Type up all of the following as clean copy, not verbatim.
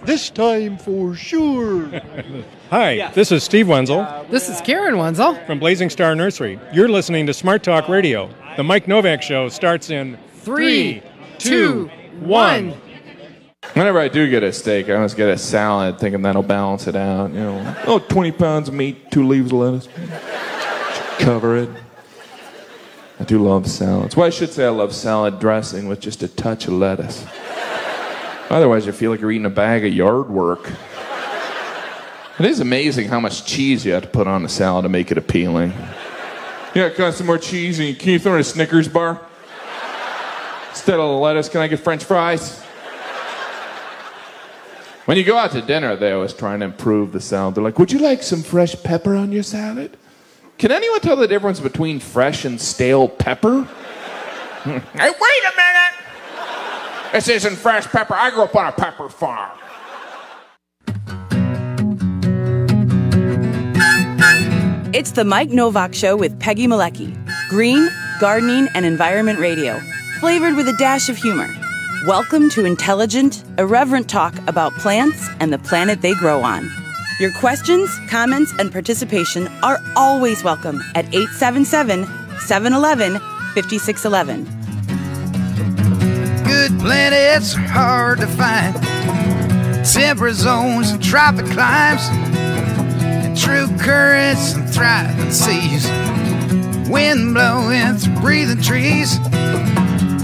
This time for sure. Hi, this is Steve Wenzel. This is Karen Wenzel. From Blazing Star Nursery. You're listening to Smart Talk Radio. The Mike Nowak Show starts in 3, 2, 1. Whenever I do get a steak, I always get a salad, thinking that'll balance it out. 20 pounds of meat, 2 leaves of lettuce. Cover it. I do love salads. Well, I should say I love salad dressing with just a touch of lettuce. Otherwise, you feel like you're eating a bag of yard work. It is amazing how much cheese you have to put on a salad to make it appealing. Yeah, can I have some more cheese? And can you throw in a Snickers bar? Instead of the lettuce, can I get French fries? When you go out to dinner, they always try and improve the salad. They're like, would you like some fresh pepper on your salad? Can anyone tell the difference between fresh and stale pepper? Hey, wait a minute! This isn't fresh pepper. I grew up on a pepper farm. It's the Mike Nowak Show with Peggy Malecki. Green, gardening, and environment radio. Flavored with a dash of humor. Welcome to intelligent, irreverent talk about plants and the planet they grow on. Your questions, comments, and participation are always welcome at 877-711-5611. Good planets are hard to find. Temperate zones and tropic climes. And true currents and thriving seas. Wind blowing through breathing trees.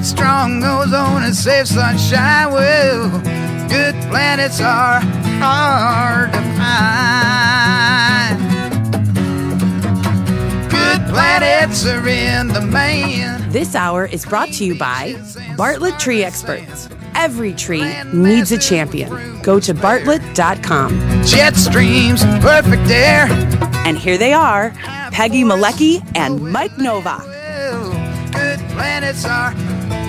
Strong ozone and safe sunshine. Well, good planets are hard to find. Good planets are in demand. This hour is brought to you by Bartlett Tree Experts. Every tree needs a champion. Go to bartlett.com. Jet streams, perfect air. And here they are, Peggy Malecki and Mike Nowak. Well, good planets are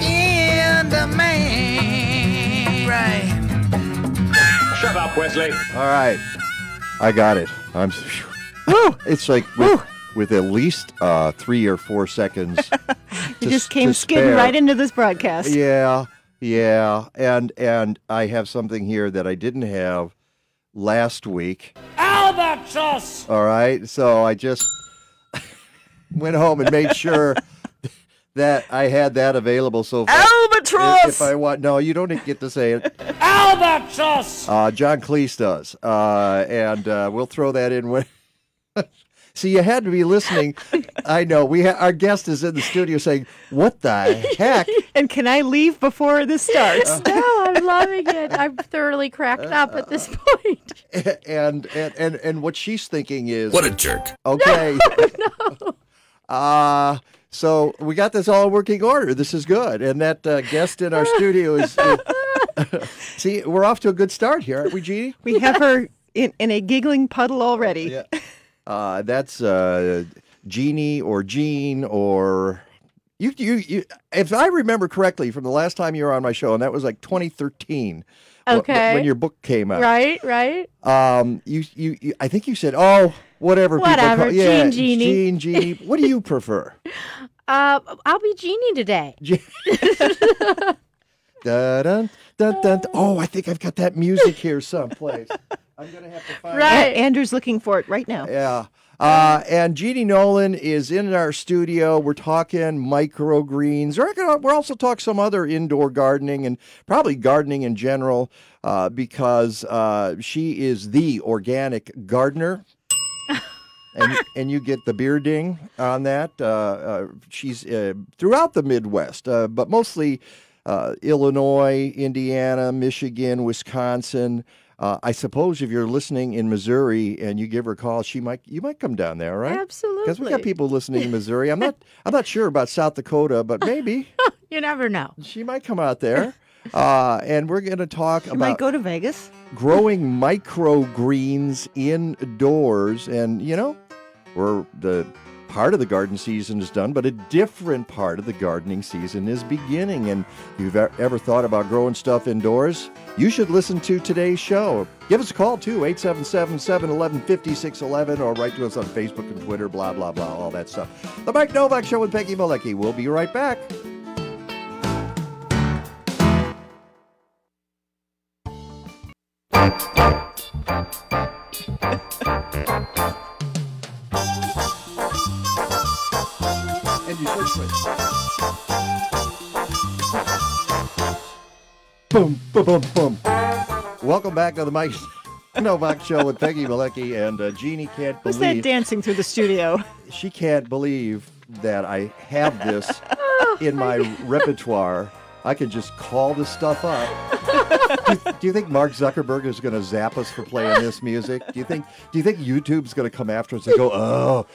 in demand. Right. Shut up, Wesley. All right. I got it. It's like with at least 3 or 4 seconds. You just came skidding right into this broadcast. Yeah. And I have something here that I didn't have last week. Albatross! All right. So I just went home and made sure that I had that available. So Albatross! If I want, no, you don't get to say it. Albatross! John Cleese does, and we'll throw that in when. See, you had to be listening. I know our guest is in the studio saying, "What the heck?" And can I leave before this starts? No, I'm loving it. I'm thoroughly cracked up at this point. And what she's thinking is, what a jerk. Okay. No. So we got this all in working order. This is good. And that guest in our studio is... see, we're off to a good start here, aren't we, Jeannie? We have her in a giggling puddle already. Yeah. That's Jeannie or Jean or... You, if I remember correctly from the last time you were on my show, and that was like 2013. Okay. When your book came out. Right. You I think you said, oh, whatever. Whatever, people call, Jeannie. What do you prefer? I'll be Jeannie today. Dun, dun, dun. Oh, I think I've got that music here someplace. I'm going to have to find it. Right. Andrew's looking for it right now. Yeah. And Jeanne Nolan is in our studio. We're talking microgreens. We're also talking some other indoor gardening and probably gardening in general because she is the organic gardener. And you get the beer ding on that. She's throughout the Midwest, but mostly Illinois, Indiana, Michigan, Wisconsin. I suppose if you're listening in Missouri and you give her a call, you might come down there, right? Absolutely. Because we got people listening in Missouri. I'm not sure about South Dakota, but maybe you never know. She might come out there. And we're going to talk about might go to Vegas. Growing microgreens indoors, and the part of the garden season is done, but a different part of the gardening season is beginning. And if you've ever thought about growing stuff indoors, you should listen to today's show. Give us a call, too, 877-711-5611, or write to us on Facebook and Twitter, blah, blah, blah, all that stuff. The Mike Nowak Show with Peggy Malecki. We'll be right back. And you switch. Boom, boom, boom, boom. Welcome back to the Mike Nowak Show with Peggy Malecki, and Jeannie can't Who's believe... that dancing through the studio? She can't believe that I have this in my repertoire. I could just call this stuff up. Do you think Mark Zuckerberg is going to zap us for playing this music? Do you think YouTube's going to come after us and go, oh,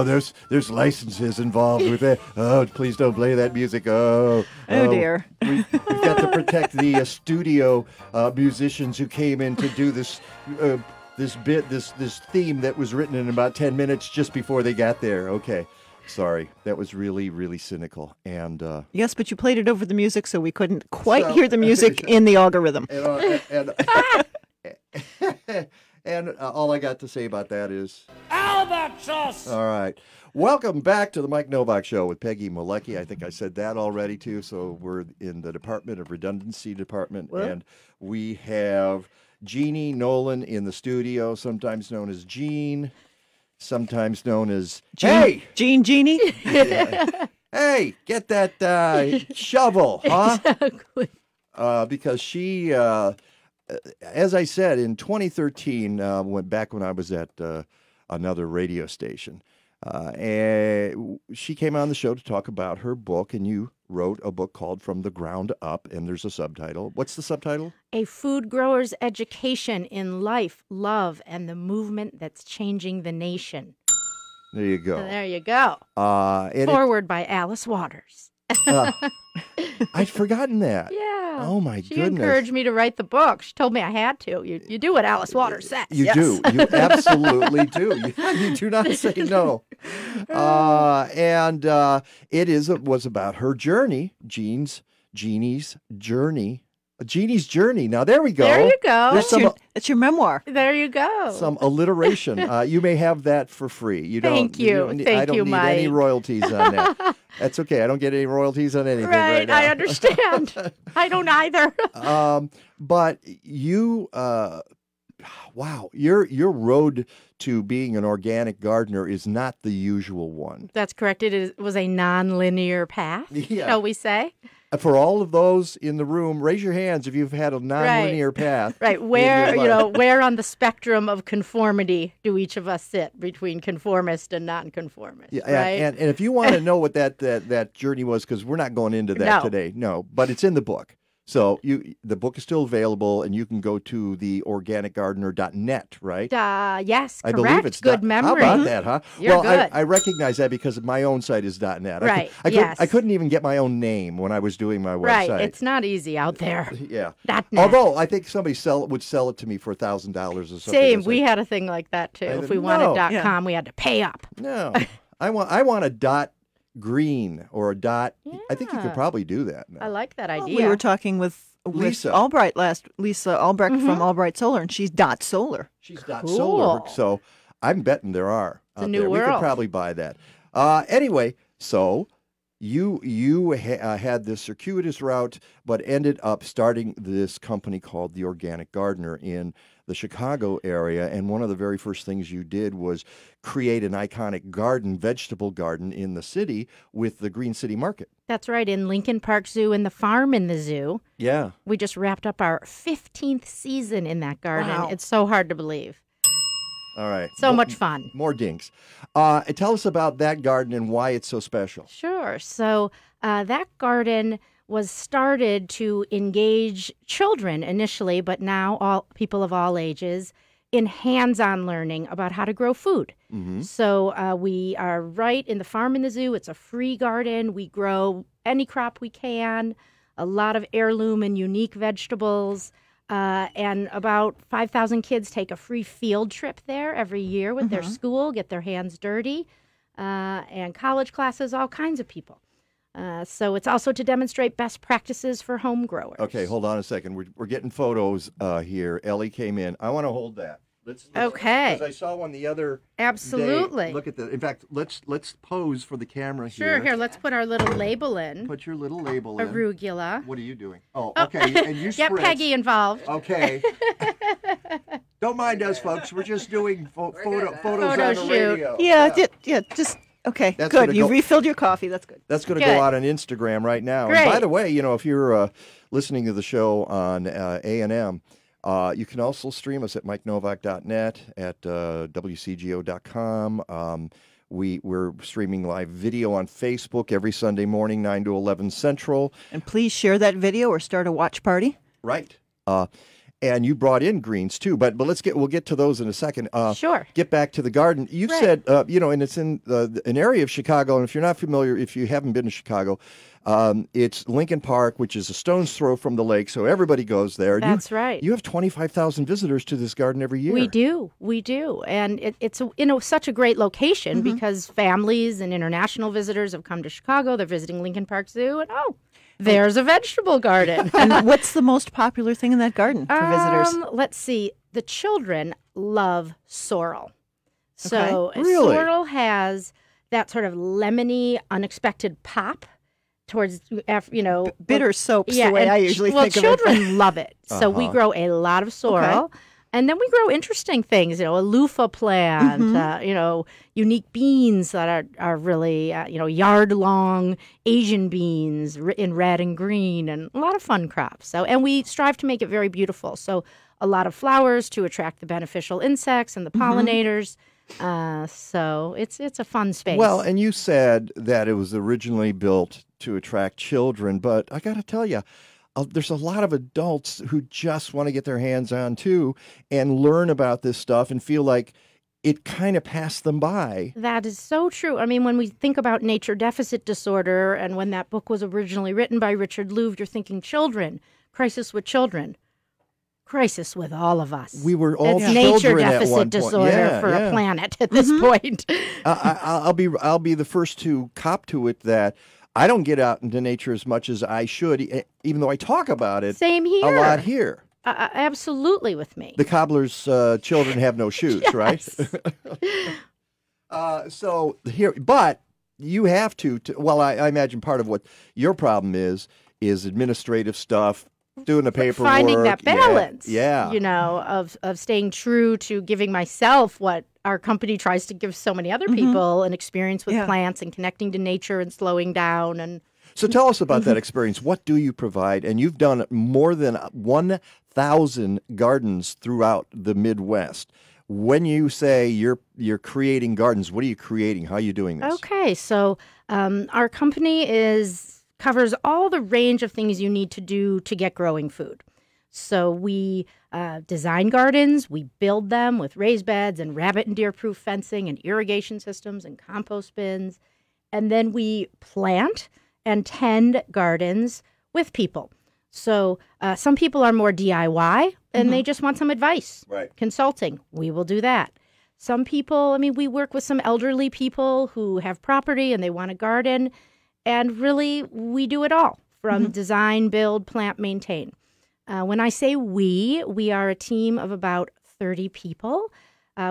there's licenses involved with it. Oh, please don't play that music. Oh dear. We've got to protect the studio musicians who came in to do this this theme that was written in about 10 minutes just before they got there. Okay. Sorry, that was really, really cynical. And yes, but you played it over the music, so we couldn't quite hear the music in the algorithm. And all I got to say about that is... Albatross! All right. Welcome back to the Mike Nowak Show with Peggy Malecki. I think I said that already, too. So we're in the Department of Redundancy Department, and we have Jeanne Nolan in the studio, sometimes known as Jeanne. Sometimes known as Jeannie. Hey, get that shovel, huh? Exactly. Because she, as I said, in 2013, went back when I was at another radio station, and she came on the show to talk about her book, and you wrote a book called From the Ground Up, and there's a subtitle. What's the subtitle? A food grower's education in life, love, and the movement that's changing the nation. There you go. There you go. Forward by Alice Waters. I'd forgotten that. Yeah. Oh, my She goodness. encouraged me to write the book. She told me I had to. You do what Alice Waters says. You do. You absolutely do. You do not say no. And it was about her journey, Jeannie's journey. Jeannie's journey. Now, there we go. There you go. That's your memoir. There you go. Some alliteration. You may have that for free. You don't. Thank you. I don't need Mike. any royalties on that. That's okay. I don't get any royalties on anything right now. I understand. I don't either. But you, wow, your road to being an organic gardener is not the usual one. That's correct. It was a non-linear path, shall we say? For all of those in the room, raise your hands if you've had a non-linear path. Right. Where on the spectrum of conformity do each of us sit between conformist and non-conformist? Yeah, right? and if you want to know what that journey was, because we're not going into that today, but it's in the book. So the book is still available, and you can go to the organicgardener.net, right? Yes, correct. I believe it's good memory. How about that, huh? You're good. I recognize that because my own site is .net. Right. I couldn't even get my own name when I was doing my website. Right. It's not easy out there. Yeah. .net. Although I think somebody would sell it to me for $1,000 or something. Same. We had a thing like that too. If we wanted .com, we had to pay up. No. I want a .green or a dot. Yeah. I think you could probably do that now. I like that idea. We were talking with Lisa Albright Lisa Albrecht from Albright Solar, and she's .solar. She's .solar. So I'm betting there are. It's a new world. We could probably buy that. Anyway, so you had this circuitous route, but ended up starting this company called the Organic Gardener in the Chicago area, and one of the very first things you did was create an iconic vegetable garden in the city with the Green City Market. That's right, in Lincoln Park Zoo and the farm in the zoo. Yeah. We just wrapped up our 15th season in that garden. Wow. It's so hard to believe. All right. So much fun. More dinks. Tell us about that garden and why it's so special. Sure. So that garden was started to engage children initially, but now all people of all ages in hands-on learning about how to grow food. Mm-hmm. So we are right in the farm in the zoo. It's a free garden. We grow any crop we can, a lot of heirloom and unique vegetables. And about 5,000 kids take a free field trip there every year with their school, get their hands dirty, and college classes, all kinds of people. So it's also to demonstrate best practices for home growers. Okay, hold on a second. We're getting photos here. Ellie came in. I want to hold that. Let's okay. Because I saw one the other Absolutely. day. Look at that. In fact, let's pose for the camera here. Sure. Here, let's put our little label in. Put your little label in. Arugula. What are you doing? Oh, okay. And you Get spritz. Peggy involved. Okay. Don't mind us, folks. We're just doing photos Photo on the shoot. radio. Just okay. That's Good. gonna You go- refilled your coffee. That's good. That's going to Good. go out on Instagram right now. Great. And by the way, if you're listening to the show on A&M, you can also stream us at MikeNovak.net, at WCGO.com. We're streaming live video on Facebook every Sunday morning, 9 to 11 Central. And please share that video or start a watch party. Right. And you brought in greens too, but we'll get to those in a second. Sure. Get back to the garden. You Right. said, and it's in an area of Chicago. And if you're not familiar, if you haven't been to Chicago, it's Lincoln Park, which is a stone's throw from the lake. So everybody goes there. That's right. You have 25,000 visitors to this garden every year. We do, and it's such a great location because families and international visitors have come to Chicago. They're visiting Lincoln Park Zoo, and there's a vegetable garden. And what's the most popular thing in that garden for visitors? Let's see. The children love sorrel. So Really? sorrel has that sort of lemony, unexpected pop towards, Bitter soap's the way I usually think of it. Well, children love it. So we grow a lot of sorrel. Okay. And then we grow interesting things, a loofah plant, unique beans that are really, yard-long Asian beans in red and green, and a lot of fun crops. And we strive to make it very beautiful. So a lot of flowers to attract the beneficial insects and the pollinators. So it's a fun space. Well, and you said that it was originally built to attract children, but I got to tell you, there's a lot of adults who just want to get their hands on too and learn about this stuff and feel like it kind of passed them by. That is so true. I mean, when we think about nature deficit disorder, and when that book was originally written by Richard Louv, you're thinking children, crisis with children, crisis with all of us. We were all it's nature children at deficit one point. disorder for a planet at this point. I'll be the first to cop to it that I don't get out into nature as much as I should, even though I talk about it. Same here. A lot here. Absolutely with me. The cobbler's children have no shoes, right? So here, but you have to well, I imagine part of what your problem is administrative stuff, doing the paperwork. Finding that balance, yeah. of staying true to giving myself what our company tries to give so many other people, an experience with plants and connecting to nature and slowing down. And so tell us about that experience. What do you provide? And you've done more than 1,000 gardens throughout the Midwest. When you say you're creating gardens, what are you creating? How are you doing this? Okay, so our company covers all the range of things you need to do to get growing food. So we design gardens, we build them with raised beds and rabbit and deer-proof fencing and irrigation systems and compost bins. And then we plant and tend gardens with people. So some people are more DIY and they just want some advice, consulting. We will do that. Some people, we work with some elderly people who have property and they want a garden. And really, we do it all from design, build, plant, maintain. When I say we are a team of about 30 people.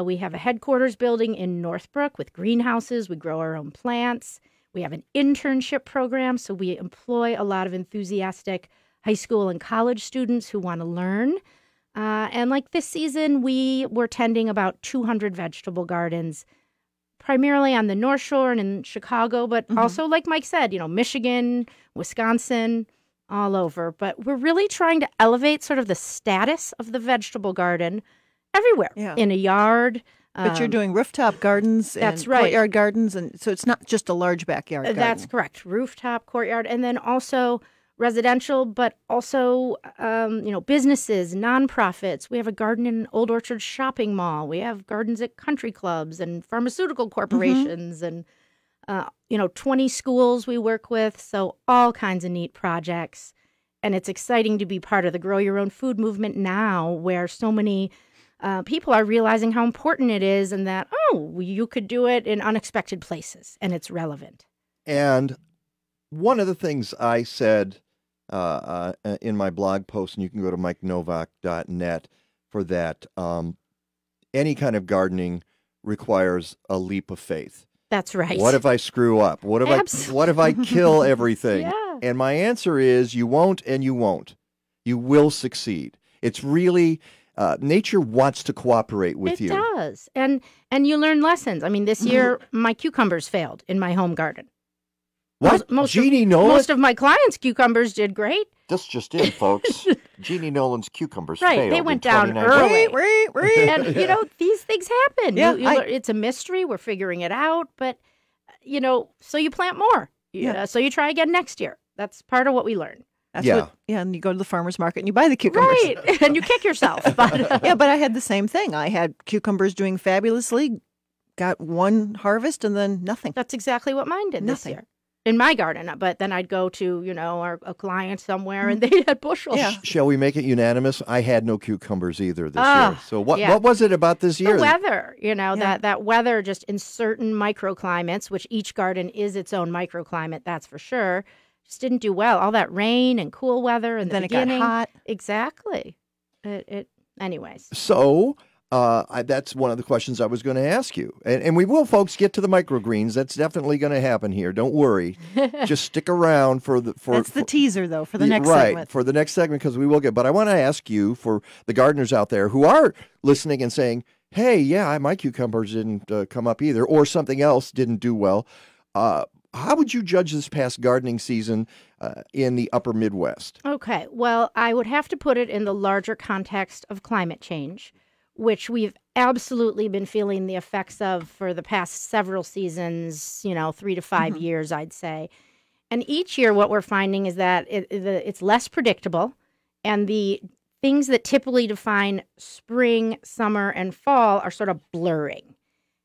We have a headquarters building in Northbrook with greenhouses. We grow our own plants. We have an internship program, so we employ a lot of enthusiastic high school and college students who want to learn. And like this season, we were tending about 200 vegetable gardens, primarily on the North Shore and in Chicago, but also, like Mike said, Michigan, Wisconsin, all over. But we're really trying to elevate sort of the status of the vegetable garden everywhere, in a yard. But you're doing rooftop gardens and courtyard gardens, and so it's not just a large backyard garden. That's correct. Rooftop, courtyard, and then also residential, but also, businesses, nonprofits. We have a garden in Old Orchard Shopping Mall. We have gardens at country clubs and pharmaceutical corporations and, 20 schools we work with. So all kinds of neat projects. And it's exciting to be part of the Grow Your Own Food movement now, where so many people are realizing how important it is and that, you could do it in unexpected places and it's relevant. And one of the things I said in my blog post, and you can go to MikeNovak.net for that, any kind of gardening requires a leap of faith. That's right. What if I screw up? What if I kill everything? Yeah. And my answer is you won't and you won't. You will succeed. It's really nature wants to cooperate with you. It does. And you learn lessons. I mean, this year, my cucumbers failed in my home garden. What? Jeanne Nolan? Most of my clients' cucumbers did great. This just in, folks. Jeanne Nolan's cucumbers right. failed. They went down early. And, these things happen. Yeah, it's a mystery. We're figuring it out. But, so you plant more. Yeah. So you try again next year. That's part of what we learn. And you go to the farmer's market and you buy the cucumbers. Right, and you kick yourself. Yeah, but I had the same thing. I had cucumbers doing fabulously, got one harvest, and then nothing. That's exactly what mine did this year. In my garden, but then I'd go to, a client somewhere and they had bushels. Yeah. Shall we make it unanimous? I had no cucumbers either this year. So what was it about this year? The weather, that weather just in certain microclimates, which each garden is its own microclimate, that's for sure, just didn't do well. All that rain and cool weather and then it got hot. Exactly. Anyways. So that's one of the questions I was going to ask you. And we will, folks, get to the microgreens. That's definitely going to happen here. Don't worry. Just stick around That's the teaser, though, for the next segment. Right, for the next segment, because we will get. But I want to ask you, for the gardeners out there who are listening and saying, hey, yeah, my cucumbers didn't come up either, or something else didn't do well. How would you judge this past gardening season in the upper Midwest? Okay, well, I would have to put it in the larger context of climate change, which we've absolutely been feeling the effects of for the past several seasons, 3 to 5 years, I'd say. And each year what we're finding is that it's less predictable, and the things that typically define spring, summer, and fall are sort of blurring.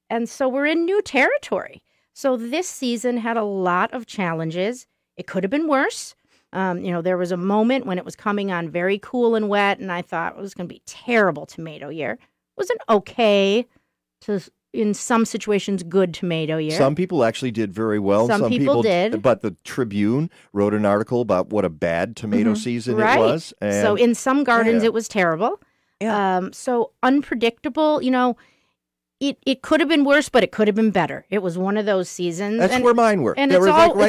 And so we're in new territory. So this season had a lot of challenges. It could have been worse. There was a moment when it was coming on very cool and wet, and I thought it was going to be terrible tomato year. It was an okay to, in some situations, good tomato year. Some people actually did very well. Some people did. But the Tribune wrote an article about what a bad tomato season it was. And so in some gardens, it was terrible. Yeah. So unpredictable, It could have been worse, but it could have been better. It was one of those seasons. That's where mine were. And it's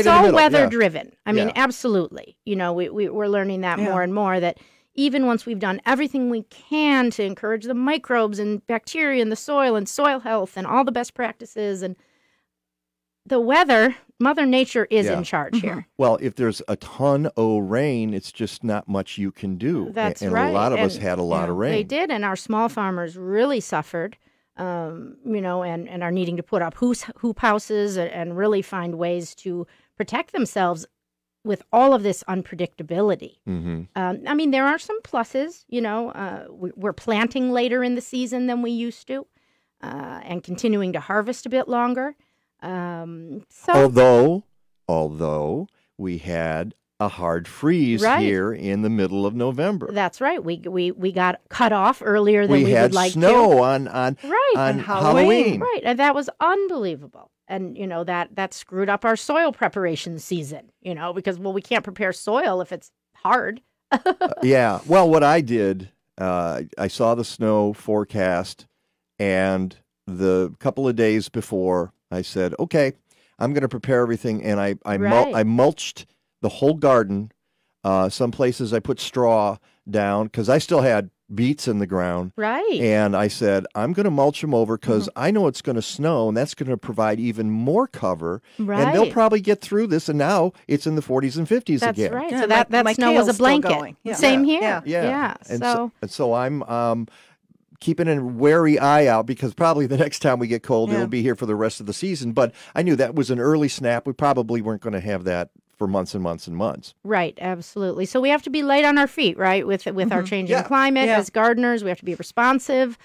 all weather driven. I mean, absolutely. We're learning that more and more, that even once we've done everything we can to encourage the microbes and bacteria in the soil and soil health and all the best practices, and the weather, Mother Nature is in charge here. Well, if there's a ton of rain, it's just not much you can do. That's and right. And a lot of us had a lot of rain. They did, and our small farmers really suffered. And are needing to put up hoop houses and really find ways to protect themselves with all of this unpredictability. I mean, there are some pluses. We're planting later in the season than we used to, and continuing to harvest a bit longer. Although we had a hard freeze here in the middle of November. That's right. We got cut off earlier than we would like to. We had snow on Halloween. Right, and that was unbelievable. And, that screwed up our soil preparation season, because, we can't prepare soil if it's hard. Yeah. Well, what I did, I saw the snow forecast, and the couple of days before, I said, okay, I'm going to prepare everything, and I mulched the whole garden. Some places I put straw down because I still had beets in the ground. Right. And I said, I'm going to mulch them over because I know it's going to snow, and that's going to provide even more cover. Right. And they'll probably get through this. And now it's in the 40s and 50s that's again. That's right. Yeah, so that snow was a blanket. Yeah. Same here. Yeah. Yeah. And so I'm keeping a wary eye out, because probably the next time we get cold, it'll be here for the rest of the season. But I knew that was an early snap. We probably weren't going to have that for months and months and months. Right, absolutely. So we have to be light on our feet, right, with our changing climate. As gardeners, we have to be responsive.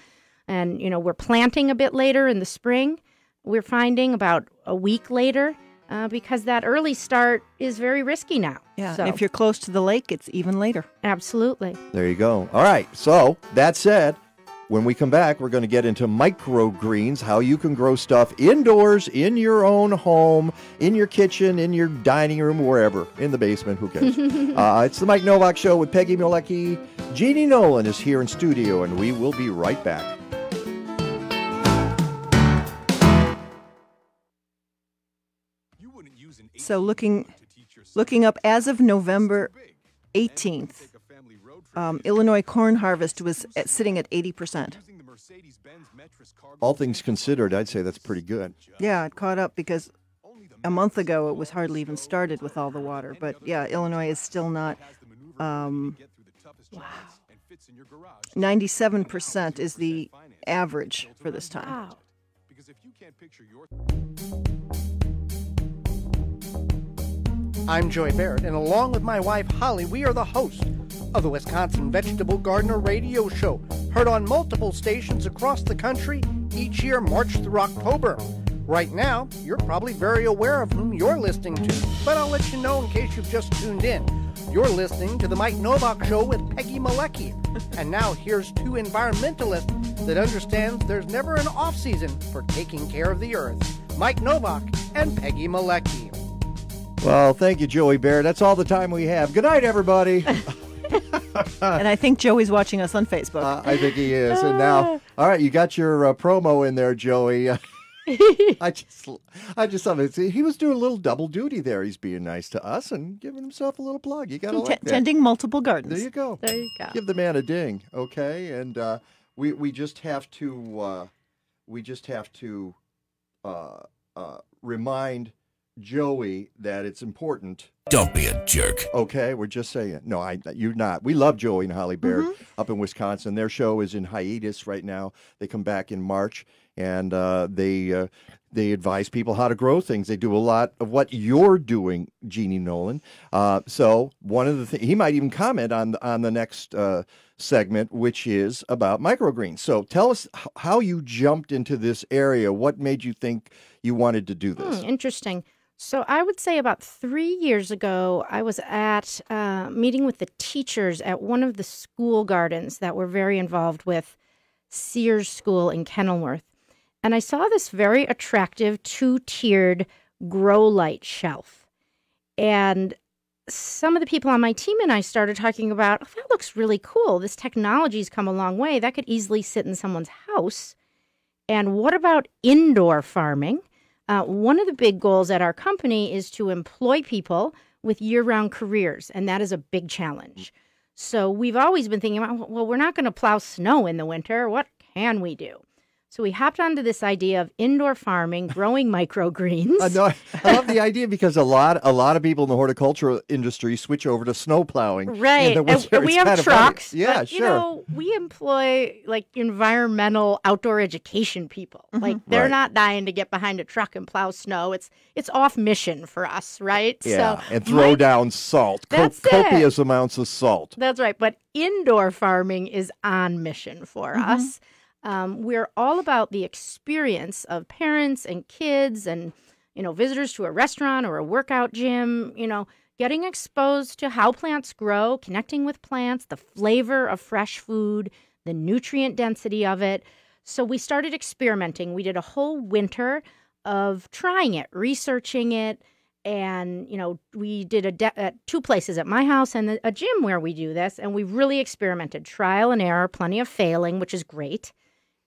And, we're planting a bit later in the spring. We're finding about a week later, because that early start is very risky now. Yeah, so. And if you're close to the lake, it's even later. Absolutely. There you go. All right, so that said, when we come back, we're going to get into microgreens, how you can grow stuff indoors, in your own home, in your kitchen, in your dining room, wherever, in the basement, who cares? It's the Mike Nowak Show with Peggy Malecki. Jeanne Nolan is here in studio, and we will be right back. So looking up as of November 18th, Illinois corn harvest was sitting at 80%. All things considered, I'd say that's pretty good. Yeah, it caught up because a month ago it was hardly even started with all the water. But yeah, Illinois is still not. 97% is the average for this time. Wow. I'm Joy Barrett, and along with my wife Holly, we are the hosts of the Wisconsin Vegetable Gardener Radio Show, heard on multiple stations across the country each year, March through October. Right now, you're probably very aware of whom you're listening to, but I'll let you know in case you've just tuned in. You're listening to the Mike Nowak Show with Peggy Malecki. And now here's two environmentalists that understands there's never an off-season for taking care of the earth. Mike Nowak and Peggy Malecki. Well, thank you, Joey Bear. That's all the time we have. Good night, everybody. And I think Joey's watching us on Facebook. I think he is. And now, all right, you got your promo in there, Joey. I just love it. See, he was doing a little double duty there. He's being nice to us and giving himself a little plug. You got to like that. Tending multiple gardens. There you go. There you go. Give the man a ding, okay? And we just have to remind Joey that it's important. Don't be a jerk. Okay, we're just saying. No, you're not. We love Joey and Holly Baird up in Wisconsin. Their show is in hiatus right now. They come back in March, and they advise people how to grow things. They do a lot of what you're doing, Jeanne Nolan. So one of the things, he might even comment on the next segment, which is about microgreens. So tell us how you jumped into this area. What made you think you wanted to do this? Interesting. So I would say about 3 years ago, I was at meeting with the teachers at one of the school gardens that we're very involved with, Sears School in Kenilworth. And I saw this very attractive 2-tiered grow light shelf. And some of the people on my team and I started talking about, oh, that looks really cool. This technology's come a long way. That could easily sit in someone's house. And what about indoor farming? One of the big goals at our company is to employ people with year-round careers, and that is a big challenge. So we've always been thinking about, well, we're not going to plow snow in the winter. What can we do? So we hopped onto this idea of indoor farming, growing microgreens. No, I love the idea because a lot of people in the horticultural industry switch over to snow plowing. Right. In the winter. And we have trucks. Yeah, but, sure. You know, we employ like environmental outdoor education people. Like they're not dying to get behind a truck and plow snow. It's off mission for us, right? Yeah, so and throw down salt. That's copious amounts of salt. That's right. But indoor farming is on mission for us. We're all about the experience of parents and kids and, visitors to a restaurant or a workout gym, getting exposed to how plants grow, connecting with plants, the flavor of fresh food, the nutrient density of it. So we started experimenting. We did a whole winter of trying it, researching it. And, we did at 2 places at my house and a gym where we do this. And we really experimented, trial and error, plenty of failing, which is great.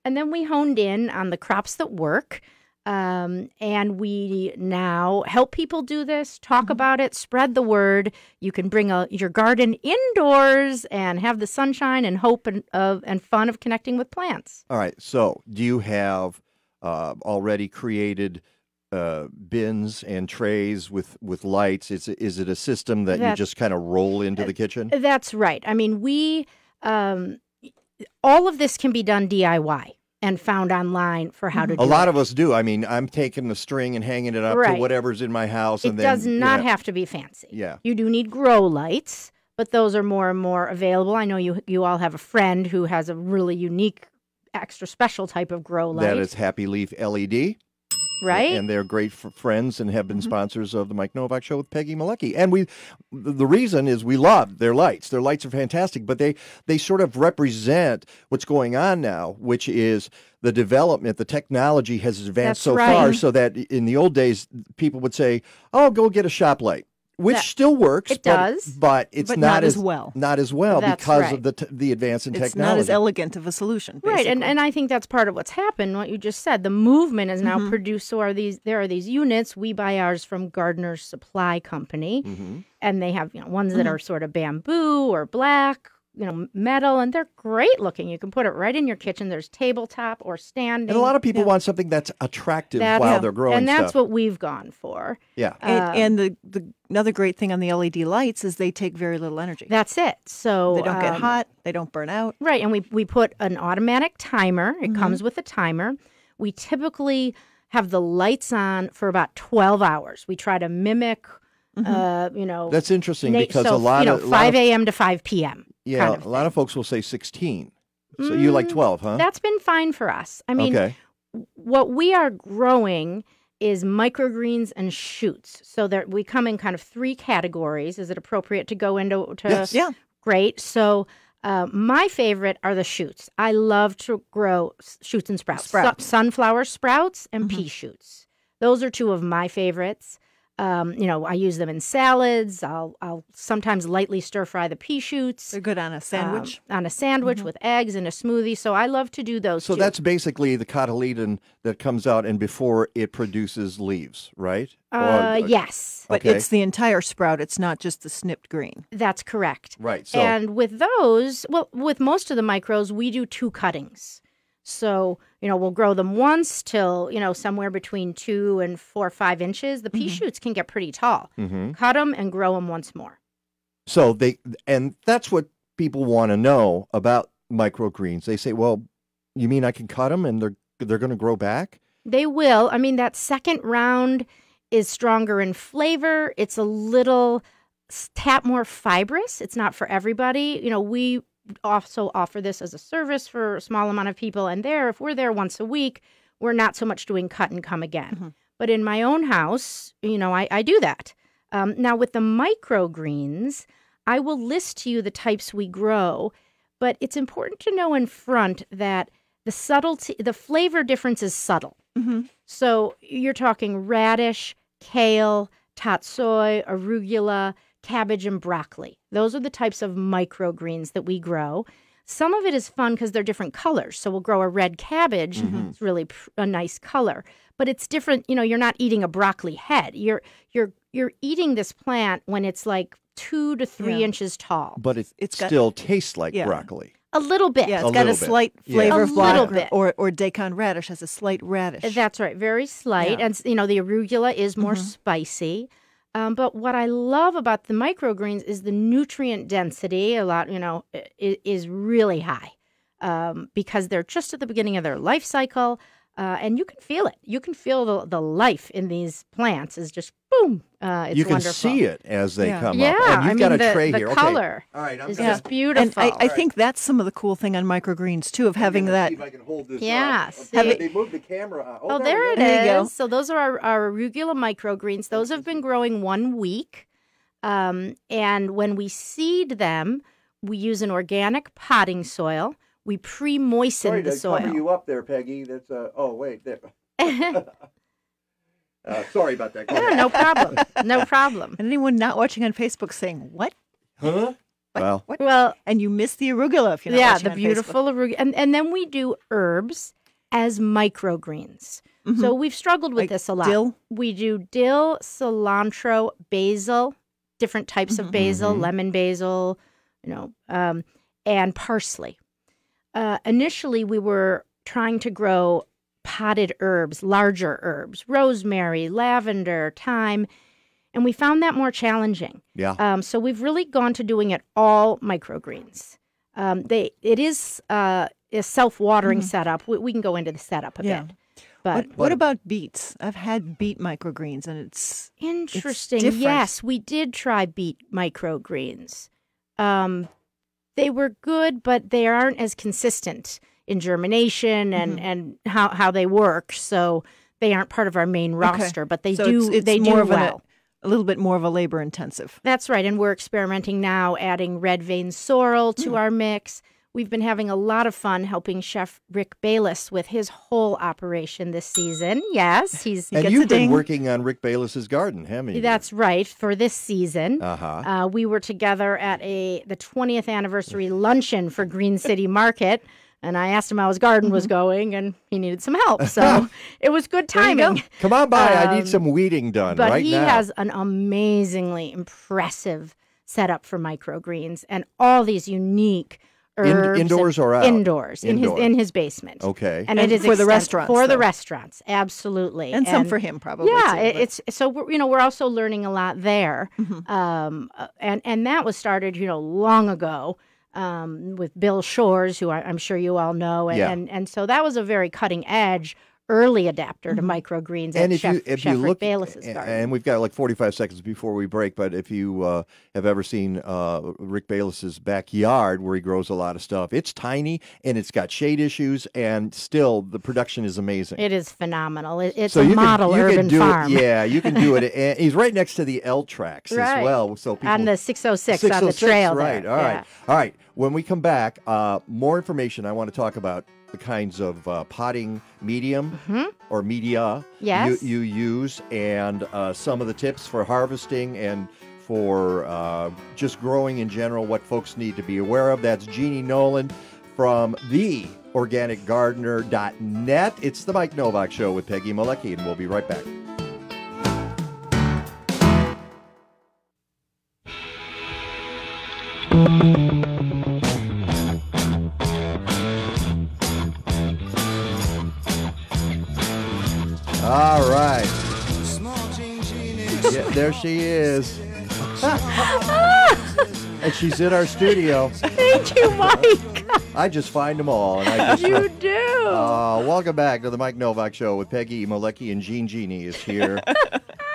And then we honed in on the crops that work, and we now help people do this, talk about it, spread the word. You can bring your garden indoors and have the sunshine and hope and fun of connecting with plants. All right. So do you have already created bins and trays with lights? Is it a system that you just kind of roll into the kitchen? That's right. I mean, we... all of this can be done DIY and found online for how to do it. A lot of us do. I mean, I'm taking the string and hanging it up to whatever's in my house. It does not have to be fancy. Yeah. You do need grow lights, but those are more and more available. I know you all have a friend who has a really unique, extra special type of grow light. That is Happy Leaf LED. Right. And they're great friends and have been sponsors of the Mike Nowak Show with Peggy Malecki. And the reason is we love their lights. Their lights are fantastic, but they sort of represent what's going on now, which is the development, the technology has advanced far so that in the old days, people would say, oh, go get a shop light. Which still works. It does. But it's not as well. Not as well That's because of the advance in technology. It's not as elegant of a solution, basically. Right, and I think that's part of what's happened, what you just said. The movement is now produced. So there are these units. We buy ours from Gardener's Supply Company. And they have ones that are sort of bamboo or black metal, and they're great looking. You can put it right in your kitchen. There's tabletop or standing. And a lot of people want something that's attractive while they're growing and that's stuff. what we've gone for. Yeah. And the another great thing on the LED lights is they take very little energy. That's it. So they don't get hot. They don't burn out. Right. And we put an automatic timer. It comes with a timer. We typically have the lights on for about 12 hours. We try to mimic, That's interesting because a lot of 5 a.m. to 5 p.m. Yeah, kind of a lot of folks will say 16. So you like 12, huh? That's been fine for us. I mean, what we are growing is microgreens and shoots. So that we come in kind of 3 categories. Is it appropriate to go into? Yes. Yeah. Great. So my favorite are the shoots. I love to grow shoots and sprouts. Sunflower sprouts and pea shoots. Those are 2 of my favorites. I use them in salads. I'll sometimes lightly stir fry the pea shoots. They're good on a sandwich. With eggs in a smoothie. So I love to do those. So that's basically the cotyledon that comes out and before it produces leaves, right? Yes. But it's the entire sprout. It's not just the snipped green. That's correct. Right. So and with those, with most of the micros, we do 2 cuttings. So, we'll grow them once till, somewhere between 2 and 4 or 5 inches. The pea shoots can get pretty tall. Cut them and grow them once more. So and that's what people want to know about microgreens. They say, well, you mean I can cut them and they're going to grow back? They will. I mean, that second round is stronger in flavor. It's a little tap more fibrous. It's not for everybody. We also offer this as a service for a small amount of people. And if we're there once a week, we're not so much doing cut and come again. But in my own house, I do that. Now with the microgreens, I will list to you the types we grow, but it's important to know in front that the flavor difference is subtle. So you're talking radish, kale, tatsoi, arugula, cabbage, and broccoli. Those are the types of microgreens that we grow. Some of it is fun because they're different colors. So we'll grow a red cabbage. It's really a nice color. But it's different. You're not eating a broccoli head. You're eating this plant when it's like 2 to 3 inches tall. But it still tastes like broccoli. A little bit. Yeah, it's got a slight flavor of a little bit. Or daikon radish has a slight radish. That's right. Very slight. Yeah. And, the arugula is more spicy. But what I love about the microgreens is the nutrient density. Is really high because they're just at the beginning of their life cycle, and you can feel it. You can feel the life in these plants is just boom. It's you can wonderful. see it as they come yeah, up. And you've got a tray the here. color All right, is just beautiful. And I think that's some of the cool thing on microgreens too, of having that. See if I can hold this Yes. They moved the camera out. Oh, there it There you go. is. So those are our arugula microgreens. Those have been growing 1 week. And when we seed them, we use an organic potting soil. We pre-moisten the soil. Sorry to cover you up there, Peggy. That's oh, wait. There. Sorry about that. No problem. No problem. And anyone not watching on Facebook saying, what? Huh? What? Well, Well, and you missed the arugula if you're not watching the on beautiful Facebook. arugula. And then we do herbs as microgreens. So we've struggled with Like this a lot. dill? We do dill, cilantro, basil, different types of basil, lemon basil, and parsley. Initially, we were trying to grow potted herbs, larger herbs, rosemary, lavender, thyme, and we found that more challenging. yeah. So we've really gone to doing it all microgreens. It is a self-watering setup. We can go into the setup a bit. But What about beets? I've had beet microgreens, and it's interesting. It's different. Yes, we did try beet microgreens. They were good, but they aren't as consistent in germination and how they work. So they aren't part of our main roster, but they do. It's they more do of well. a little bit more of a labor intensive. That's right, and we're experimenting now, adding red vein sorrel to our mix. We've been having a lot of fun helping Chef Rick Bayless with his whole operation this season. Yes, he And gets you've a been ding. working on Rick Bayless's garden, haven't you? That's right, for this season. Uh-huh. We were together at the 20th anniversary luncheon for Green City Market, and I asked him how his garden was going, and he needed some help. So it was good timing. Come on by. I need some weeding done But right he now. has an amazingly impressive set up for microgreens and all these unique herbs. Indoors or out? Indoors, in his basement. Okay. And it is for the restaurants. For the though. restaurants, absolutely. And some for him, probably. Yeah, too, but- it's so we're also learning a lot there, and that was started long ago with Bill Shores, who I'm sure you all know, and so that was a very cutting edge. Early adapter to microgreens And at if you Rick look, Bayless's garden. and we've got like 45 seconds before we break, but if you have ever seen Rick Bayless's backyard where he grows a lot of stuff, it's tiny and it's got shade issues, and still the production is amazing. It is phenomenal. It's So a you model can urban do farm. It, yeah, you can do it. And he's right next to the L tracks Right. as well. So people, On the 606 on the 606, trail right. there. All right. Yeah. All right. When we come back, more information. I want to talk about the kinds of potting medium or media Yes. you use, and some of the tips for harvesting and for just growing in general, what folks need to be aware of. That's Jeanne Nolan from the organicgardener.net. It's the Mike Nowak Show with Peggy Malecki, and we'll be right back. All right. Yeah, there she is. And she's in our studio. Thank you, Mike. I just find them all. And I just, You do. welcome back to the Mike Nowak Show with Peggy Malecki, and Jeanne is here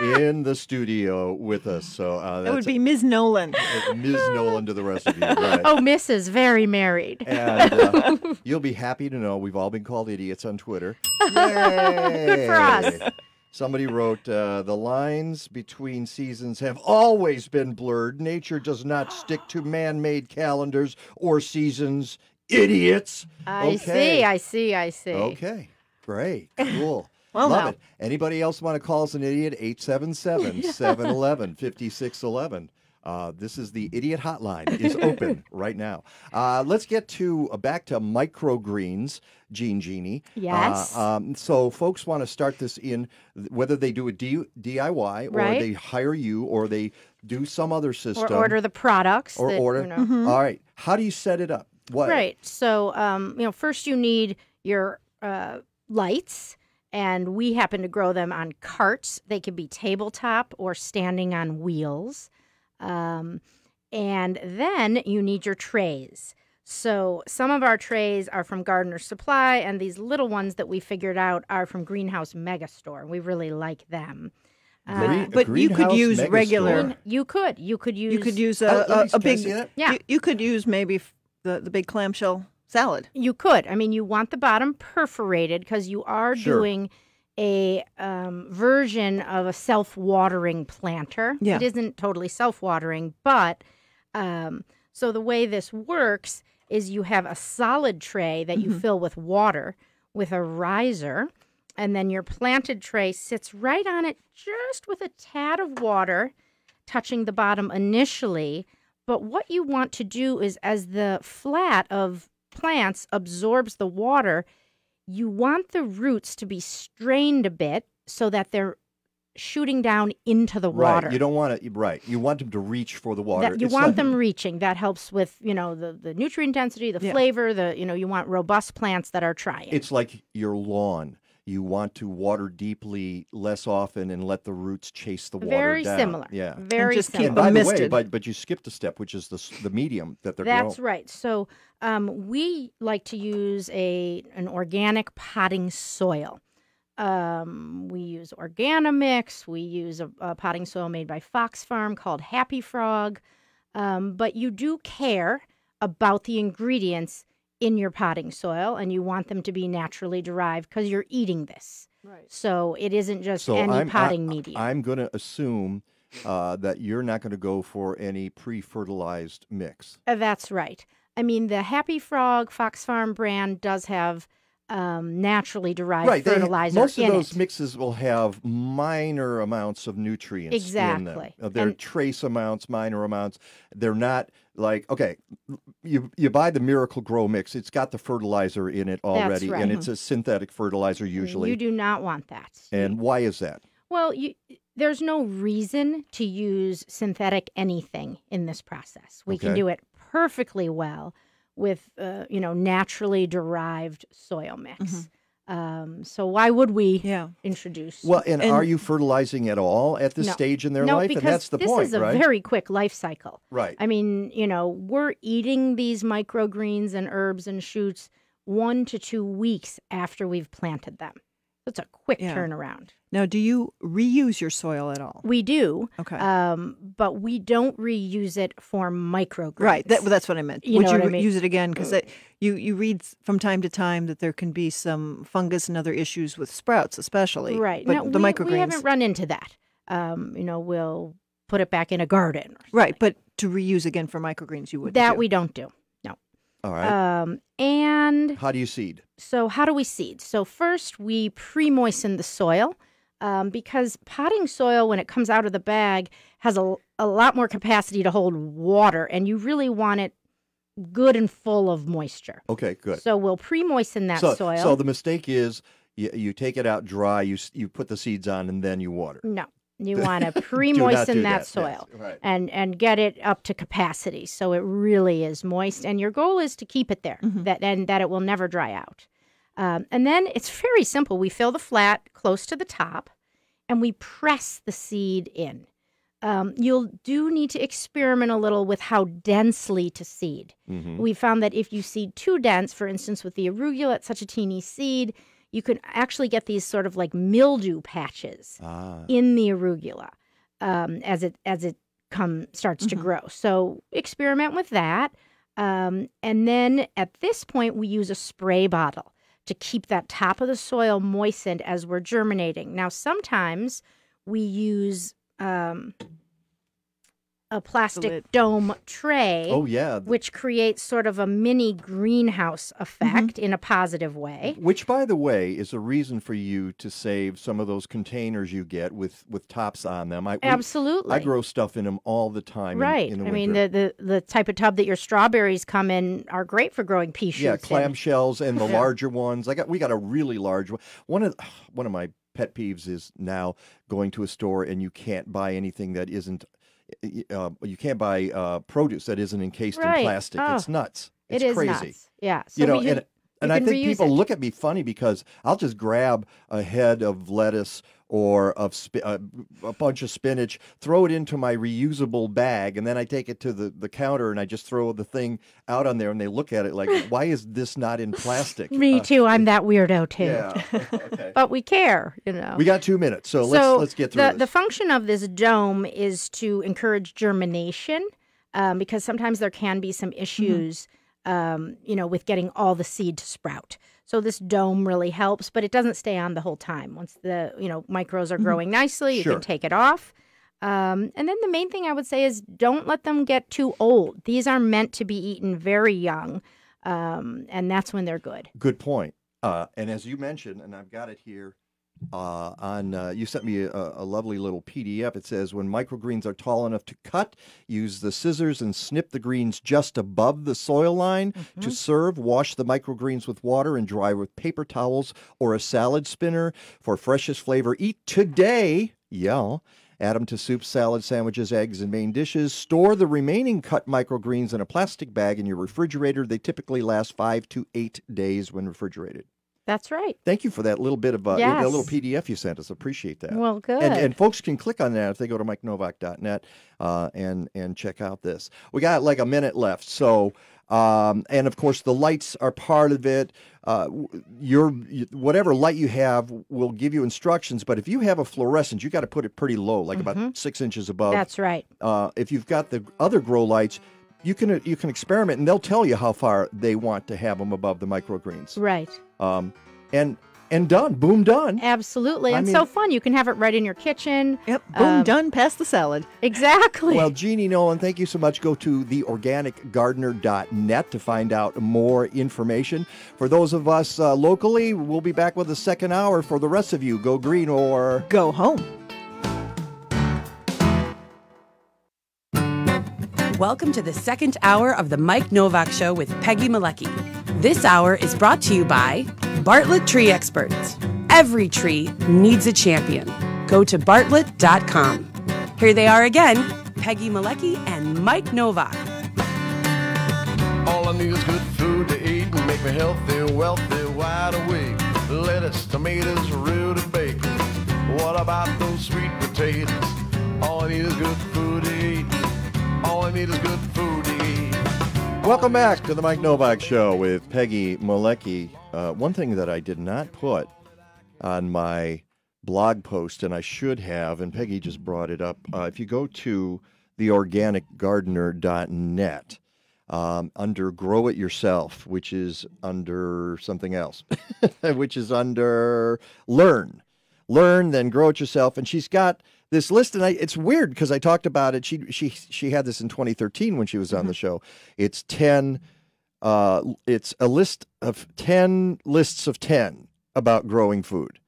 in the studio with us. So that would be Ms. Nolan. Ms. Nolan to the rest of you. Right. Oh, Mrs. Very married. And you'll be happy to know we've all been called idiots on Twitter. Yay! Good for us. Somebody wrote, the lines between seasons have always been blurred. Nature does not stick to man-made calendars or seasons. Idiots. I see. Okay, great, cool. Well, Love now. it. Anybody else want to call us an idiot? 877-711-5611. This is the Idiot Hotline. Is open right now. Let's get to back to microgreens, Jeanne. Yes. So folks want to start this in whether they do a DIY or Right. they hire you or they do some other system. Or order the products. Or that, order. All right. How do you set it up? What? Right. So, first you need your lights, and we happen to grow them on carts. They can be tabletop or standing on wheels. And then you need your trays. So some of our trays are from Gardener Supply, and these little ones that we figured out are from Greenhouse Megastore. We really like them. But you could use Megastore. regular. You could use. You could use Let me- a can I big. see that? Yeah. You could use maybe the big clamshell salad. You could. I mean, you want the bottom perforated because you are Sure. doing a version of a self-watering planter. Yeah. It isn't totally self-watering, but so the way this works is you have a solid tray that you fill with water with a riser, and then your planted tray sits right on it just with a tad of water touching the bottom initially. But what you want to do is as the flat of plants absorbs the water, you want the roots to be strained a bit so that they're shooting down into the water. Right. You don't want to. Right. You want them to reach for the water. That you It's want like- them reaching. That helps with, the nutrient density, the Yeah. flavor, you want robust plants that are trying. It's like your lawn. You want to water deeply less often and let the roots chase the water Very down. similar. Yeah. Very just keep And similar. by the way, misted. but you skipped a step, which is the medium that they're That's growing. right. So we like to use an organic potting soil. We use Organimix. We use a potting soil made by Fox Farm called Happy Frog. But you do care about the ingredients in your potting soil, and you want them to be naturally derived because you're eating this. Right. So it isn't just So any I'm, potting medium. I'm going to assume that you're not going to go for any pre-fertilized mix. That's right. I mean, the Happy Frog Fox Farm brand does have naturally derived fertilizer most of in those it. mixes will have minor amounts of nutrients in Exactly. them. They're And- trace amounts, minor amounts. They're not like, okay, you buy the Miracle Grow mix. It's got the fertilizer in it already, right. and it's a synthetic fertilizer usually. You do not want that. And why is that? Well, There's no reason to use synthetic anything in this process. We can do it perfectly well with, naturally derived soil mix. So why would we introduce? Well, and are you fertilizing at all at this stage in their life? Because and that's the point, this is a very quick life cycle. Right. I mean, we're eating these microgreens and herbs and shoots 1 to 2 weeks after we've planted them. So it's a quick turnaround. Now, do you reuse your soil at all? We do. Okay. But we don't reuse it for microgreens. Right. That's what I meant. Would you use it again? Because you read from time to time that there can be some fungus and other issues with sprouts, especially. Right. But the microgreens. We haven't run into that. We'll put it back in a garden. Right. But to reuse again for microgreens, you wouldn't. That we don't do. No. All right. And how do you seed? So how do we seed? So first we pre-moisten the soil. Because potting soil, when it comes out of the bag, has a lot more capacity to hold water, and you really want it good and full of moisture. Okay, good. So we'll pre-moisten that soil. So the mistake is you take it out dry, you put the seeds on, and then you water. No, you want to pre-moisten that soil right. and get it up to capacity so it really is moist. And your goal is to keep it there, that it will never dry out. And then it's very simple. We fill the flat close to the top, and we press the seed in. You'll need to experiment a little with how densely to seed. We found that if you seed too dense, for instance, with the arugula, it's such a teeny seed, you can actually get these sort of like mildew patches in the arugula as it starts to grow. So experiment with that. And then at this point, we use a spray bottle to keep that top of the soil moistened as we're germinating. Now, sometimes we use a plastic dome tray. Oh, yeah. Which creates sort of a mini greenhouse effect in a positive way. Which, by the way, is a reason for you to save some of those containers you get with tops on them. Absolutely. I grow stuff in them all the time. Right. In the winter. The type of tub that your strawberries come in are great for growing pea shoots. Yeah, clamshells and the larger ones. We got a really large one. One of my pet peeves is now going to a store and you can't buy anything that isn't. You can't buy produce that isn't encased in plastic. It's nuts. It's crazy. Nuts. Yeah. So and I think people look at me funny because I'll just grab a head of lettuce or a bunch of spinach, throw it into my reusable bag, and then I take it to the counter and I just throw the thing out on there, and they look at it like, why is this not in plastic? Me too. I'm that weirdo too. Yeah. Okay. But we care, We got 2 minutes, so let's get through this. The function of this dome is to encourage germination, because sometimes there can be some issues, with getting all the seed to sprout. So this dome really helps, but it doesn't stay on the whole time. Once the micros are growing nicely, you can take it off. And then the main thing I would say is don't let them get too old. These are meant to be eaten very young, and that's when they're good. Good point. And as you mentioned, and I've got it here, you sent me a lovely little PDF. It says when microgreens are tall enough to cut, use the scissors and snip the greens just above the soil line. To serve, wash the microgreens with water and dry with paper towels or a salad spinner. For freshest flavor, eat today. Yeah. Add them to soups, salads, sandwiches, eggs, and main dishes. Store the remaining cut microgreens in a plastic bag in your refrigerator. They typically last 5 to 8 days when refrigerated. That's right. Thank you for that little bit of that little PDF you sent us. Appreciate that. Well, good. And folks can click on that if they go to MikeNovak.net and check out this. We got like a minute left. So, and of course, the lights are part of it. Whatever light you have will give you instructions. But if you have a fluorescent, you got to put it pretty low, like about 6 inches above. That's right. If you've got the other grow lights, you can experiment, and they'll tell you how far they want to have them above the microgreens. Right. And done. Boom, done. Absolutely. And so fun. You can have it right in your kitchen. Yep. Boom, done. Pass the salad. Exactly. Well, Jeanne Nolan, thank you so much. Go to theorganicgardener.net to find out more information. For those of us locally, we'll be back with the second hour. For the rest of you, go green or go home. Welcome to the second hour of the Mike Nowak Show with Peggy Malecki. This hour is brought to you by Bartlett Tree Experts. Every tree needs a champion. go to bartlett.com. Here they are again, Peggy Malecki and Mike Nowak. All I need is good food to eat and make me healthy, wealthy, wide awake. Lettuce, tomatoes, root and bacon. What about those sweet potatoes? All I need is good food to eat. All I need is good food to eat. Welcome back to the Mike Nowak Show with Peggy Malecki. One thing that I did not put on my blog post, and I should have, and Peggy just brought it up, if you go to theorganicgardener.net, under Grow It Yourself, which is under something else, which is under Learn, then Grow It Yourself, and she's got this list, and it's weird because I talked about it. She had this in 2013 when she was on the show. It's 10. It's a list of 10 lists of 10 about growing food,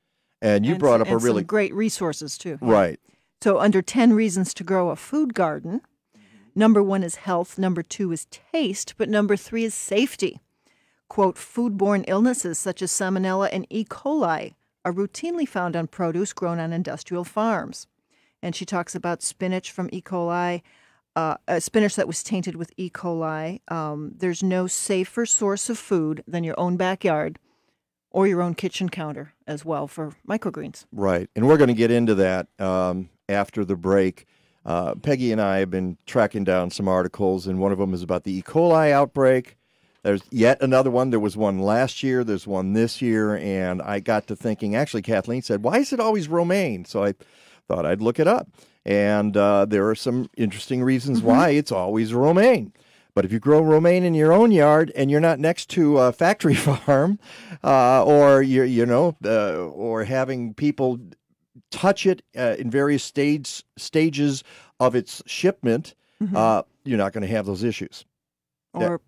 and you brought up a really some great resources too. Right. So under 10 reasons to grow a food garden, number 1 is health, number 2 is taste, but number 3 is safety. Quote, foodborne illnesses such as salmonella and E. coli are routinely found on produce grown on industrial farms. And she talks about spinach from E. coli, spinach that was tainted with E. coli. There's no safer source of food than your own backyard or your own kitchen counter as well for microgreens. Right. And we're going to get into that after the break. Peggy and I have been tracking down some articles, and one of them is about the E. coli outbreak. There's yet another one. There was one last year. There's one this year. And I got to thinking, actually, Kathleen said, why is it always romaine? So I thought I'd look it up. And there are some interesting reasons why it's always romaine. But if you grow romaine in your own yard and you're not next to a factory farm, or or having people touch it in various stages of its shipment, you're not going to have those issues. Or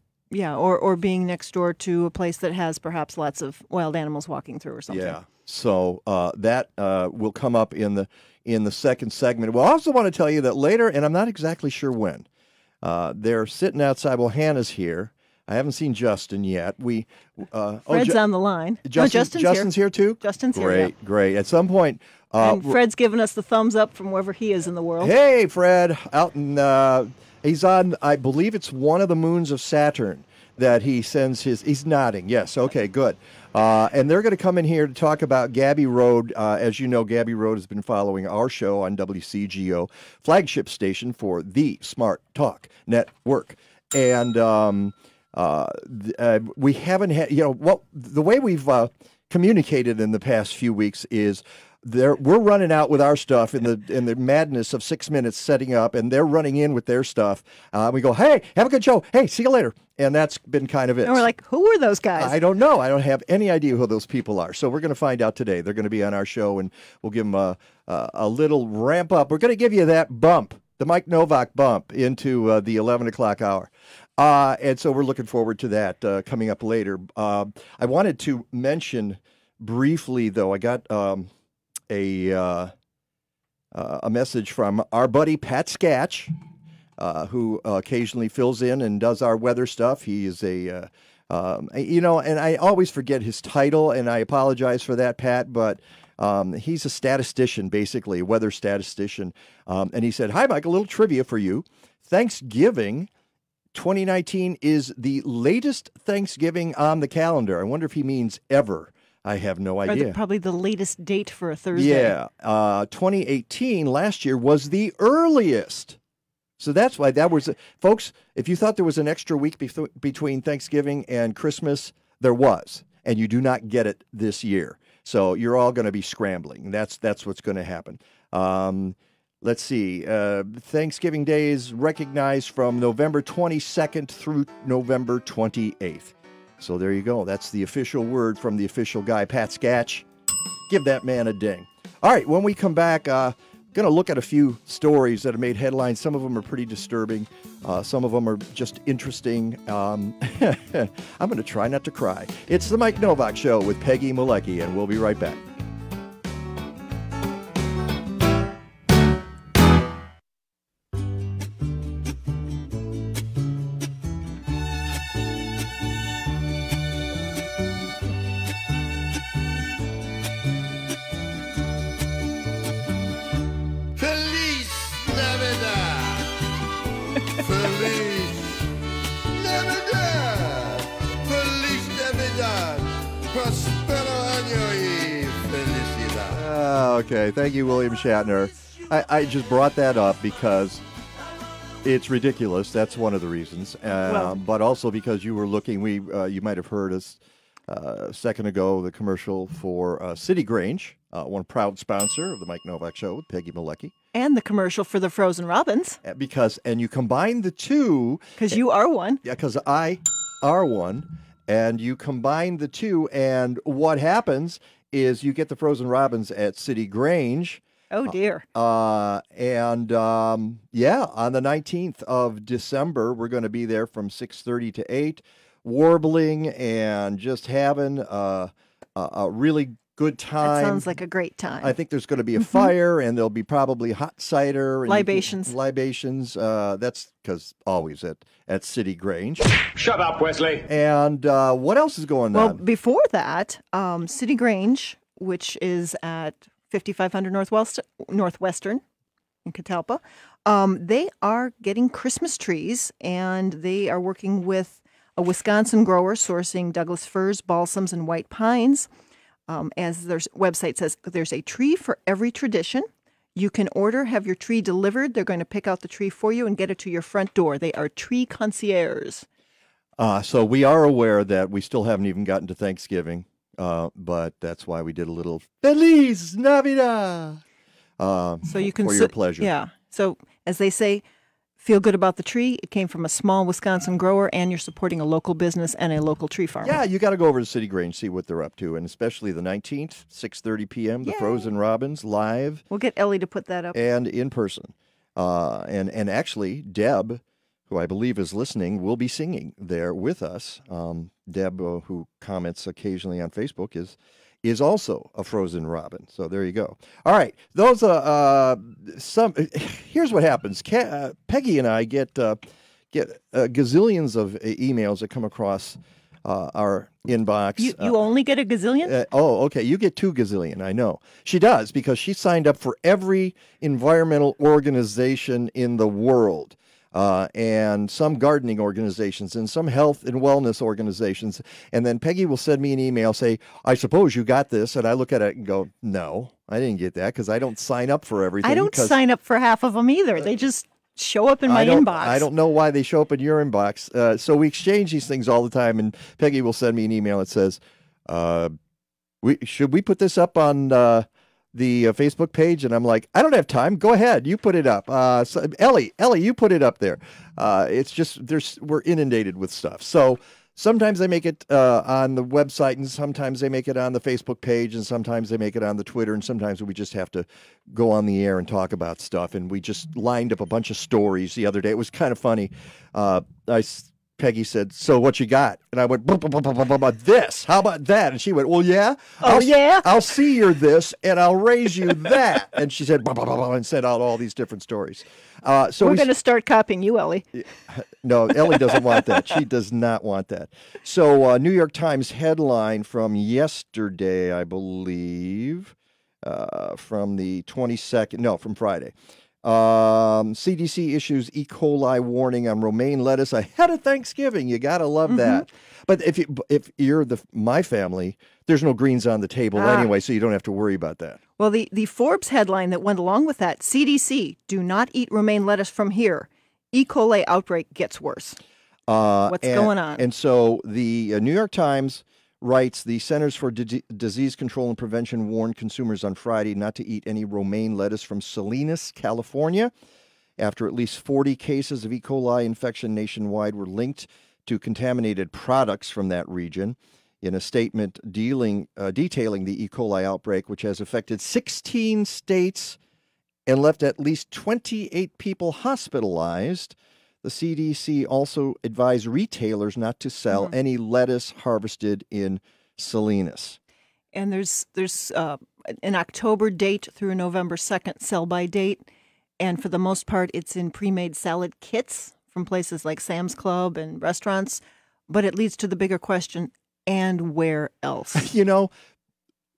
being next door to a place that has perhaps lots of wild animals walking through or something. Yeah. So that will come up in the second segment. Well, I also want to tell you that later, and I'm not exactly sure when, they're sitting outside. Well, Hannah's here. I haven't seen Justin yet. Fred's on the line. Justin's here too? Justin's here. Great. At some point. And Fred's giving us the thumbs up from wherever he is in the world. Hey, Fred. Out in, he's on, I believe it's one of the moons of Saturn that he sends he's nodding. Yes, okay, good. And they're going to come in here to talk about Gabby Road. As you know, Gabby Road has been following our show on WCGO, flagship station for the Smart Talk Network. And we haven't had, the way we've communicated in the past few weeks is we're running out with our stuff in the madness of 6 minutes setting up, and they're running in with their stuff. We go, hey, have a good show. Hey, see you later. And that's been kind of it. And we're like, who are those guys? I don't know. I don't have any idea who those people are. So we're going to find out today. They're going to be on our show, and we'll give them a little ramp up. We're going to give you that bump, the Mike Nowak bump into the 11 o'clock hour. And so we're looking forward to that coming up later. I wanted to mention briefly, though, I got a message from our buddy Pat Scatch, who occasionally fills in and does our weather stuff. He is and I always forget his title, and I apologize for that, Pat, but he's a statistician, basically, a weather statistician. And he said, hi, Mike, a little trivia for you. Thanksgiving 2019 is the latest Thanksgiving on the calendar. I wonder if he means ever. I have no idea. Probably the latest date for a Thursday. Yeah. 2018, last year, was the earliest. So that's why that was, folks, if you thought there was an extra week between Thanksgiving and Christmas, there was. And you do not get it this year. So you're all going to be scrambling. That's what's going to happen. Let's see. Thanksgiving Day is recognized from November 22nd through November 28th. So there you go. That's the official word from the official guy, Pat Scatch. Give that man a ding. All right, when we come back, going to look at a few stories that have made headlines. Some of them are pretty disturbing. Some of them are just interesting. I'm going to try not to cry. It's the Mike Nowak Show with Peggy Malecki, and we'll be right back. Okay. Thank you, William Shatner. I just brought that up because it's ridiculous. That's one of the reasons. But also because you were looking, you might have heard us a second ago, the commercial for City Grange, one proud sponsor of the Mike Nowak Show with Peggy Malecki. And the commercial for the frozen robins. And you combine the two. Because you are one. Yeah, because I are one. And you combine the two, and what happens is you get the frozen robins at City Grange. Oh, dear. On the 19th of December, we're going to be there from 6:30 to 8, warbling and just having a really good time. That sounds like a great time. I think there's going to be a fire, and there'll be probably hot cider. And libations. That's because always at City Grange. Shut up, Wesley. And what else is going on? Well, before that, City Grange, which is at 5500 Northwestern in Catalpa, they are getting Christmas trees, and they are working with a Wisconsin grower sourcing Douglas firs, balsams, and white pines. As their website says, there's a tree for every tradition. You can have your tree delivered. They're going to pick out the tree for you and get it to your front door. They are tree concierges. So we are aware that we still haven't even gotten to Thanksgiving, but that's why we did a little Feliz Navidad so you can for your pleasure. Yeah. So as they say, feel good about the tree. It came from a small Wisconsin grower, and you're supporting a local business and a local tree farmer. Yeah, you got to go over to City Grange, see what they're up to, and especially the 19th, 6:30 p.m., the Frozen Robins live. We'll get Ellie to put that up. And in person. And actually, Deb, who I believe is listening, will be singing there with us. Deb, who comments occasionally on Facebook, is also a frozen robin. So there you go. All right. Those here's what happens. Peggy and I get gazillions of emails that come across our inbox. You only get a gazillion? Okay. You get 2 gazillion. I know. She does, because she signed up for every environmental organization in the world. And some gardening organizations and some health and wellness organizations. And then Peggy will send me an email, say, I suppose you got this. And I look at it and go, no, I didn't get that, because I don't sign up for everything. I don't sign up for half of them either. They just show up in my inbox. I don't know why they show up in your inbox. So we exchange these things all the time. And Peggy will send me an email that says, should we put this up on the Facebook page? And I'm like, I don't have time. Go ahead. You put it up. So Ellie, you put it up there. It's just, we're inundated with stuff. So sometimes they make it on the website, and sometimes they make it on the Facebook page, and sometimes they make it on the Twitter, and sometimes we just have to go on the air and talk about stuff. And we just lined up a bunch of stories the other day. It was kind of funny. Peggy said, so what you got? And I went, this. How about that? And she went, well, yeah. I'll see your this, and I'll raise you that. And she said, and sent out all these different stories. So we're going to start copying you, Ellie. No, Ellie doesn't want that. She does not want that. So New York Times headline from yesterday, I believe, from the 22nd, no, from Friday. CDC issues E. coli warning on romaine lettuce ahead of Thanksgiving. You gotta love that. But if you're my family, there's no greens on the table anyway, so you don't have to worry about that. Well, the Forbes headline that went along with that: CDC, do not eat romaine lettuce from here. E. coli outbreak gets worse. What's going on? And so the New York Times writes, the Centers for Disease Control and Prevention warned consumers on Friday not to eat any romaine lettuce from Salinas, California, after at least 40 cases of E. coli infection nationwide were linked to contaminated products from that region. In a statement detailing the E. coli outbreak, which has affected 16 states and left at least 28 people hospitalized, the CDC also advised retailers not to sell any lettuce harvested in Salinas. And there's an October date through a November 2nd sell-by date. And for the most part, it's in pre-made salad kits from places like Sam's Club and restaurants. But it leads to the bigger question, and where else?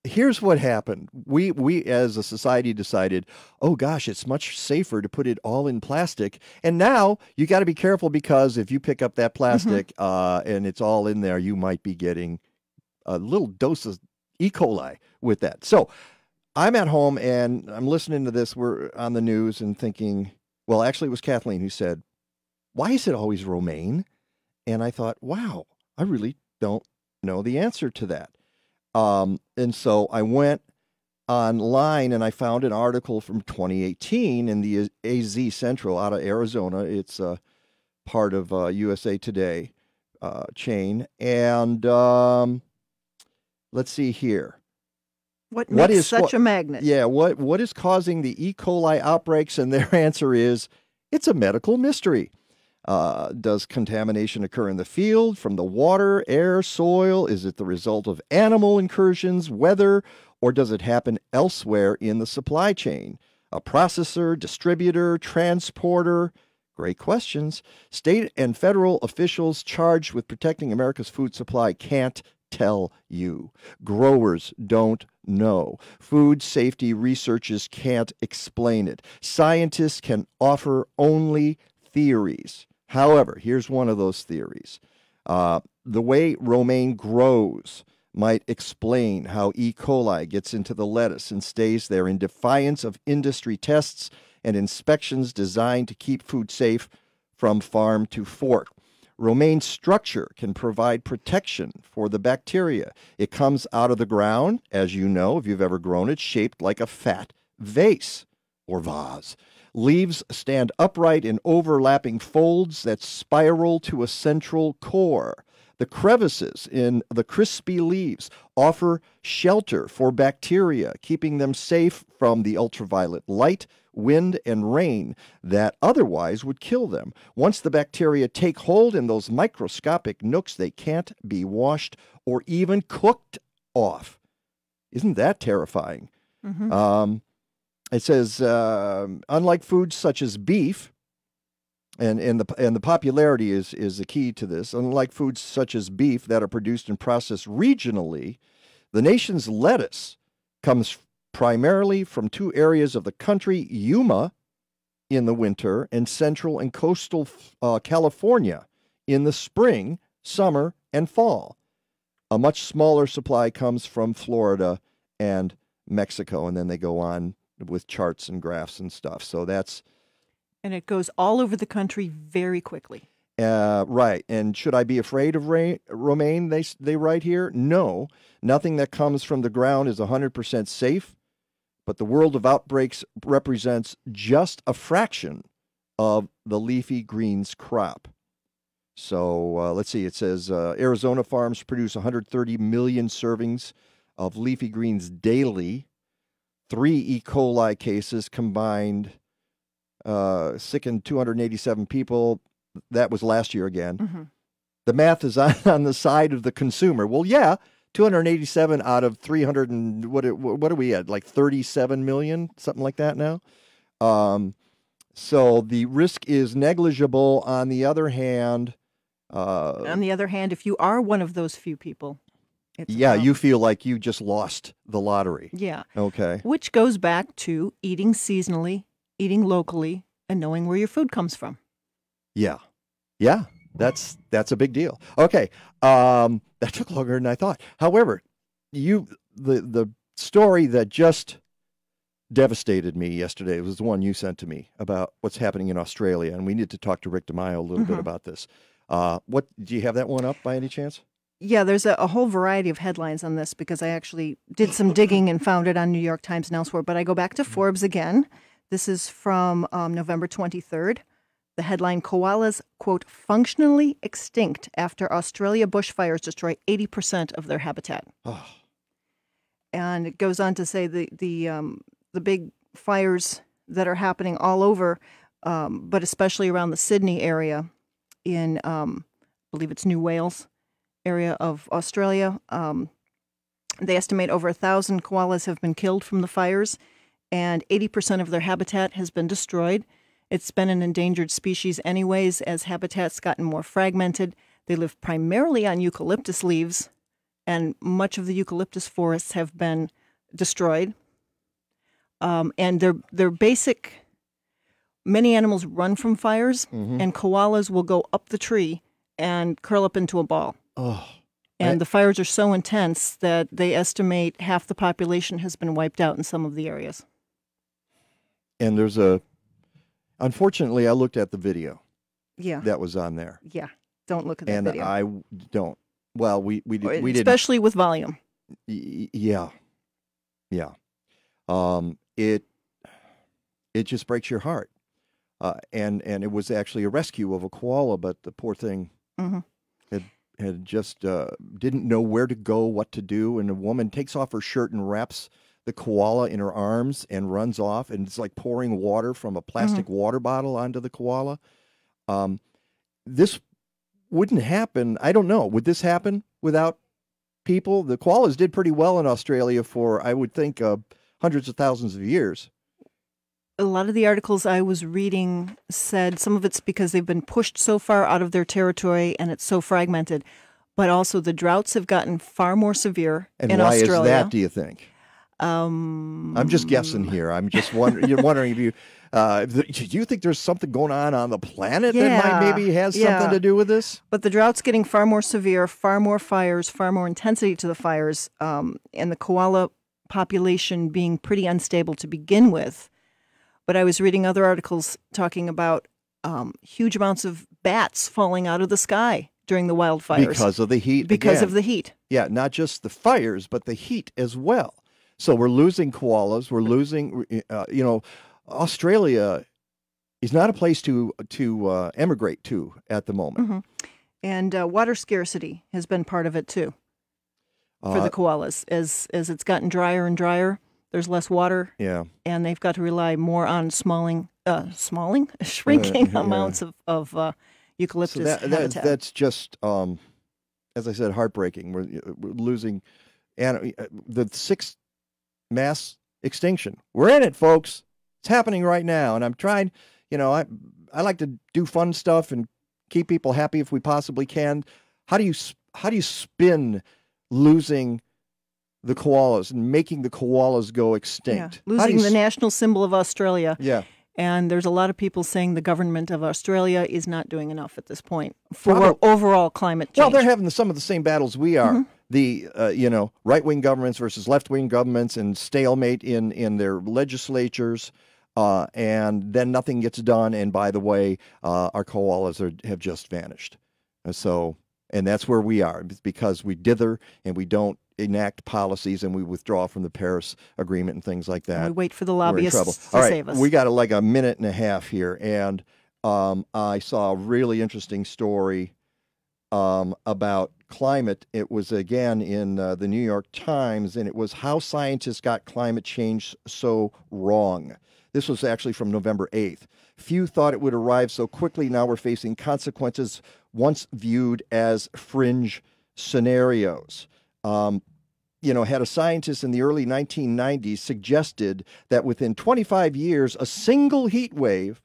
Here's what happened. We as a society decided, oh gosh, it's much safer to put it all in plastic. And now you got to be careful, because if you pick up that plastic and it's all in there, you might be getting a little dose of E. coli with that. So I'm at home and I'm listening to this. We're on the news and thinking, well, actually, it was Kathleen who said, why is it always romaine? And I thought, wow, I really don't know the answer to that. And so I went online and I found an article from 2018 in the AZ Central out of Arizona. It's part of USA Today chain. And let's see here. What makes such a magnet? Yeah, what is causing the E. coli outbreaks? And their answer is, it's a medical mystery. Does contamination occur in the field, from the water, air, soil? Is it the result of animal incursions, weather, or does it happen elsewhere in the supply chain? A processor, distributor, transporter? Great questions. State and federal officials charged with protecting America's food supply can't tell you. Growers don't know. Food safety researchers can't explain it. Scientists can offer only theories. However, here's one of those theories. The way romaine grows might explain how E. coli gets into the lettuce and stays there in defiance of industry tests and inspections designed to keep food safe from farm to fork. Romaine structure can provide protection for the bacteria. It comes out of the ground, as you know, if you've ever grown it, shaped like a fat vase or vase. Leaves stand upright in overlapping folds that spiral to a central core. The crevices in the crispy leaves offer shelter for bacteria, keeping them safe from the ultraviolet light, wind, and rain that otherwise would kill them. Once the bacteria take hold in those microscopic nooks, they can't be washed or even cooked off. Isn't that terrifying? Mm-hmm. It says, unlike foods such as beef, and the popularity is the key to this, unlike foods such as beef that are produced and processed regionally, the nation's lettuce comes primarily from two areas of the country, Yuma in the winter and central and coastal California in the spring, summer, and fall. A much smaller supply comes from Florida and Mexico, and then they go on with charts and graphs and stuff. So that's... And it goes all over the country very quickly. Right. And should I be afraid of romaine, they write here? No. Nothing that comes from the ground is 100% safe, but the world of outbreaks represents just a fraction of the leafy greens crop. So let's see. It says Arizona farms produce 130 million servings of leafy greens daily. 3 E. coli cases combined sickened 287 people. That was last year again. Mm-hmm. The math is on the side of the consumer. Well, yeah, 287 out of 300 and what are we at? Like 37 million, something like that now. So the risk is negligible. On the other hand, if you are one of those few people, you feel like you just lost the lottery. Yeah. Okay. Which goes back to eating seasonally, eating locally, and knowing where your food comes from. Yeah. Yeah. That's a big deal. Okay. That took longer than I thought. However, the story that just devastated me yesterday was the one you sent to me about what's happening in Australia, and we need to talk to Rick DeMaio a little bit about this. What do you have that one up by any chance? Yeah, there's a whole variety of headlines on this because I actually did some digging and found it on New York Times and elsewhere. But I go back to Forbes again. This is from November 23rd. The headline, koalas, quote, functionally extinct after Australia bushfires destroy 80% of their habitat. Oh. And it goes on to say the big fires that are happening all over, but especially around the Sydney area in, I believe it's New Wales area of Australia. They estimate over 1,000 koalas have been killed from the fires, and 80% of their habitat has been destroyed. It's been an endangered species anyways, as habitat's gotten more fragmented. They live primarily on eucalyptus leaves, and much of the eucalyptus forests have been destroyed. And they're basic. Many animals run from fires, and koalas will go up the tree and curl up into a ball. Oh. And the fires are so intense that they estimate half the population has been wiped out in some of the areas. And unfortunately, I looked at the video. Yeah. That was on there. Yeah. Don't look at that video. And I don't. Well, we did. Especially with volume. Yeah. Yeah. It just breaks your heart. And it was actually a rescue of a koala, but the poor thing had just didn't know where to go, what to do, and a woman takes off her shirt and wraps the koala in her arms and runs off, and it's like pouring water from a plastic water bottle onto the koala. This wouldn't happen. I don't know. Would this happen without people? The koalas did pretty well in Australia for, I would think, hundreds of thousands of years. A lot of the articles I was reading said some of it's because they've been pushed so far out of their territory and it's so fragmented. But also the droughts have gotten far more severe in Australia. And why is that, do you think? I'm just guessing here. I'm just wondering if you... do you think there's something going on the planet that might maybe has something to do with this? But the drought's getting far more severe, far more fires, far more intensity to the fires, and the koala population being pretty unstable to begin with. But I was reading other articles talking about huge amounts of bats falling out of the sky during the wildfires. Because of the heat. Because of the heat. Yeah, not just the fires, but the heat as well. So we're losing koalas. We're losing, Australia is not a place to emigrate to at the moment. And water scarcity has been part of it too for the koalas. As it's gotten drier and drier, there's less water. Yeah. And they've got to rely more on shrinking amounts of eucalyptus habitat. That's just, as I said, heartbreaking. We're losing the sixth mass extinction. We're in it, folks. It's happening right now, and I'm trying. I like to do fun stuff and keep people happy if we possibly can. How do you spin losing the koalas and making the koalas go extinct? Yeah. Losing the national symbol of Australia. Yeah. And there's a lot of people saying the government of Australia is not doing enough at this point for overall climate change. Well, they're having some of the same battles we are. The right-wing governments versus left-wing governments, and stalemate in their legislatures, and then nothing gets done. And by the way, our koalas have just vanished. And that's where we are. It's because we dither and we don't enact policies, and we withdraw from the Paris Agreement and things like that. And we wait for the lobbyists to save us. We got like a minute and a half here, and I saw a really interesting story about climate. It was again in the New York Times, and it was how scientists got climate change so wrong. This was actually from November 8th. Few thought it would arrive so quickly. Now we're facing consequences once viewed as fringe scenarios. Had a scientist in the early 1990s suggested that within 25 years, a single heat wave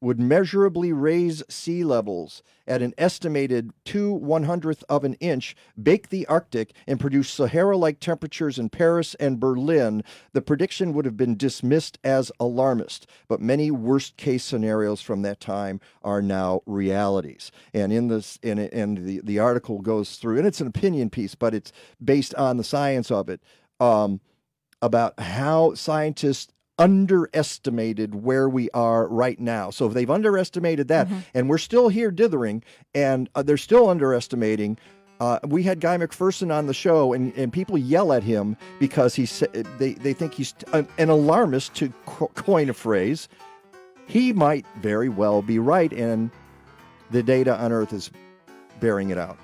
would measurably raise sea levels at an estimated 2/100th of an inch, bake the Arctic, and produce Sahara-like temperatures in Paris and Berlin. The prediction would have been dismissed as alarmist, but many worst-case scenarios from that time are now realities. And the article goes through, and it's an opinion piece, but it's based on the science of it, about how scientists underestimated where we are right now. So if they've underestimated that, and we're still here dithering, and they're still underestimating. We had Guy McPherson on the show, and people yell at him because they think he's an alarmist, to coin a phrase. He might very well be right, and the data on Earth is bearing it out.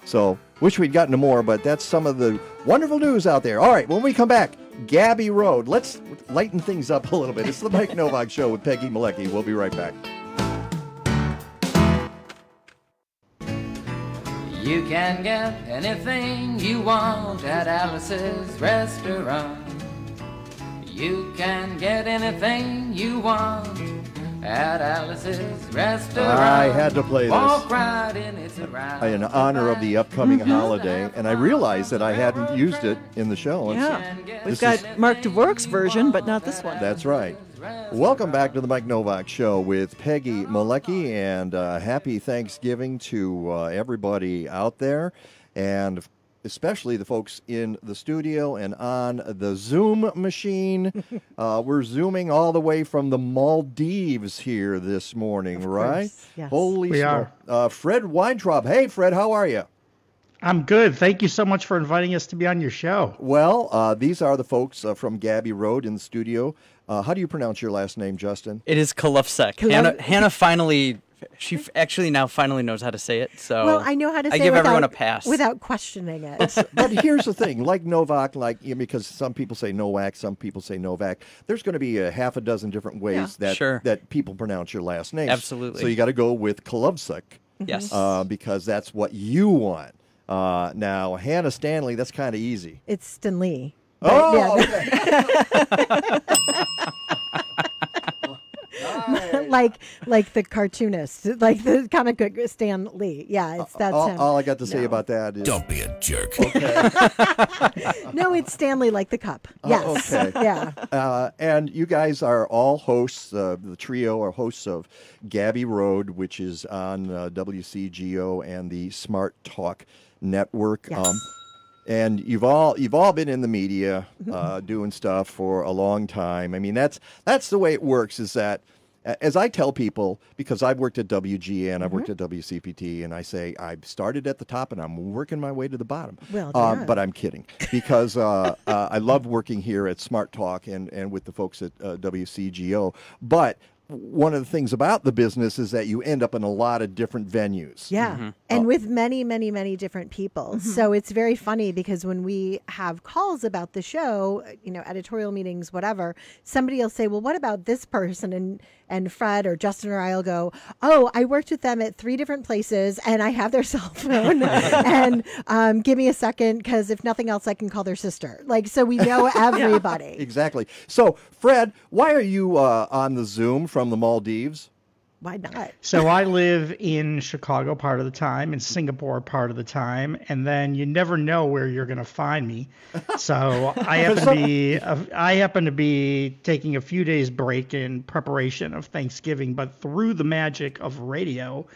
So wish we'd gotten to more, but that's some of the wonderful news out there. All right, when we come back, Gabby Road. Let's lighten things up a little bit. It's the Mike Nowak Show with Peggy Malecki. We'll be right back. You can get anything you want at Alice's restaurant. You can get anything you want at Alice's restaurant. I had to play this. Walk right in, it's around In honor of the upcoming holiday, and I realized that I hadn't used it in the show. Yeah, we've got Mark DeVork's version, but not this one. That's right. Welcome back to the Mike Nowak Show with Peggy Malecki, and happy Thanksgiving to everybody out there. and especially the folks in the studio and on the Zoom machine. We're Zooming all the way from the Maldives here this morning, right? Yes. Holy We snow. Fred Weintraub. Hey, Fred, how are you? I'm good. Thank you so much for inviting us to be on your show. Well, these are the folks from Gabby Road in the studio. How do you pronounce your last name, Justin? It is Kalufsek. Hannah finally, she actually now finally knows how to say it. So well, I know how to say I give it everyone a pass without questioning it. But here's the thing, like Nowak, because some people say Nowak, some people say Novak. There's going to be a half a dozen different ways that people pronounce your last name. Absolutely. So you got to go with Kalufsek. Yes. Because that's what you want. Now, Hannah Stanley, that's kind of easy. It's Stanley. Okay. like the cartoonist, like the comic book Stan Lee. Yeah, that's him. All I got to say about that is don't be a jerk. Okay. No, it's Stanley like the cup. Yes. Okay. Yeah. And you guys are all hosts. The trio are hosts of Gabby Road, which is on WCGO and the Smart Talk Network. Yes. And you've all been in the media doing stuff for a long time. I mean, that's the way it works. Is that, as I tell people, because I've worked at WGN, I've worked at WCPT, and I say I've started at the top and I'm working my way to the bottom. Well, but I'm kidding, because I love working here at Smart Talk and with the folks at WCGO. But one of the things about the business is that you end up in a lot of different venues. Yeah. And with many, many, many different people. So it's very funny because when we have calls about the show, editorial meetings, whatever, somebody will say, well, what about this person? And Fred or Justin or I'll go, oh, I worked with them at 3 different places and I have their cell phone and give me a second, because if nothing else, I can call their sister. So we know everybody. Exactly. So, Fred, why are you on the Zoom from the Maldives? Why not? So I live in Chicago part of the time, in Singapore part of the time, and then you never know where you're going to find me. So I happen to be taking a few days break in preparation of Thanksgiving, but through the magic of radio,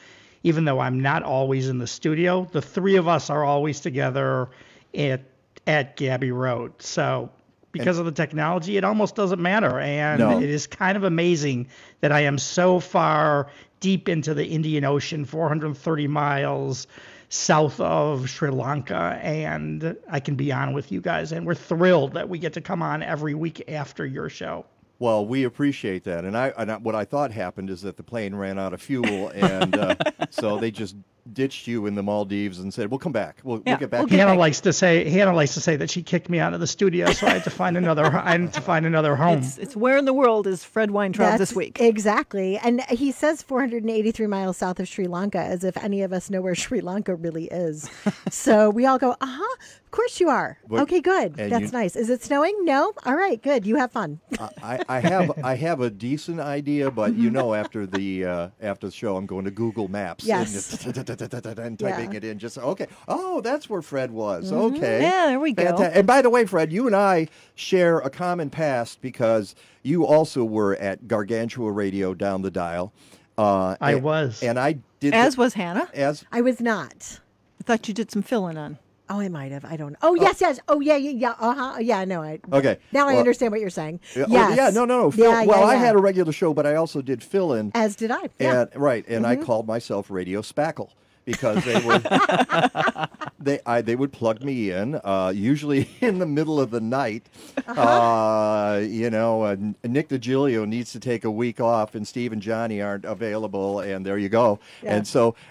even though I'm not always in the studio, the 3 of us are always together at Gabby Road. So because of the technology, it almost doesn't matter. And it is kind of amazing that I am so far deep into the Indian Ocean, 430 miles south of Sri Lanka, and I can be on with you guys. And we're thrilled that we get to come on every week after your show. Well, we appreciate that. And what I thought happened is that the plane ran out of fuel, and so they just ditched you in the Maldives and said, "We'll come back. We'll get back." Hannah likes to say that she kicked me out of the studio, so I had to find another. Home. It's where in the world is Fred Weintraub this week? Exactly, and he says 483 miles south of Sri Lanka, as if any of us know where Sri Lanka really is. So we all go, of course you are. Okay, good. That's nice. Is it snowing? No. All right, good. You have fun. I have a decent idea, but after the show, I'm going to Google Maps. Yes. And typing it in. Just okay. Oh, that's where Fred was. Okay. Yeah, there we go. And by the way, Fred, you and I share a common past because you also were at Gargantua Radio down the dial. I was, and I did. As was Hannah. I was not. I thought you did some filling on. Oh, I might have. I don't know. Oh, yes. Oh, yeah. Yeah, no. Okay. Now I understand what you're saying. Yes. Yes. Yeah, no. I had a regular show, but I also did fill-in. As did I. Yeah. And I called myself Radio Spackle because they would plug me in, usually in the middle of the night. Nick DiGilio needs to take a week off, and Steve and Johnny aren't available, and there you go. Yeah.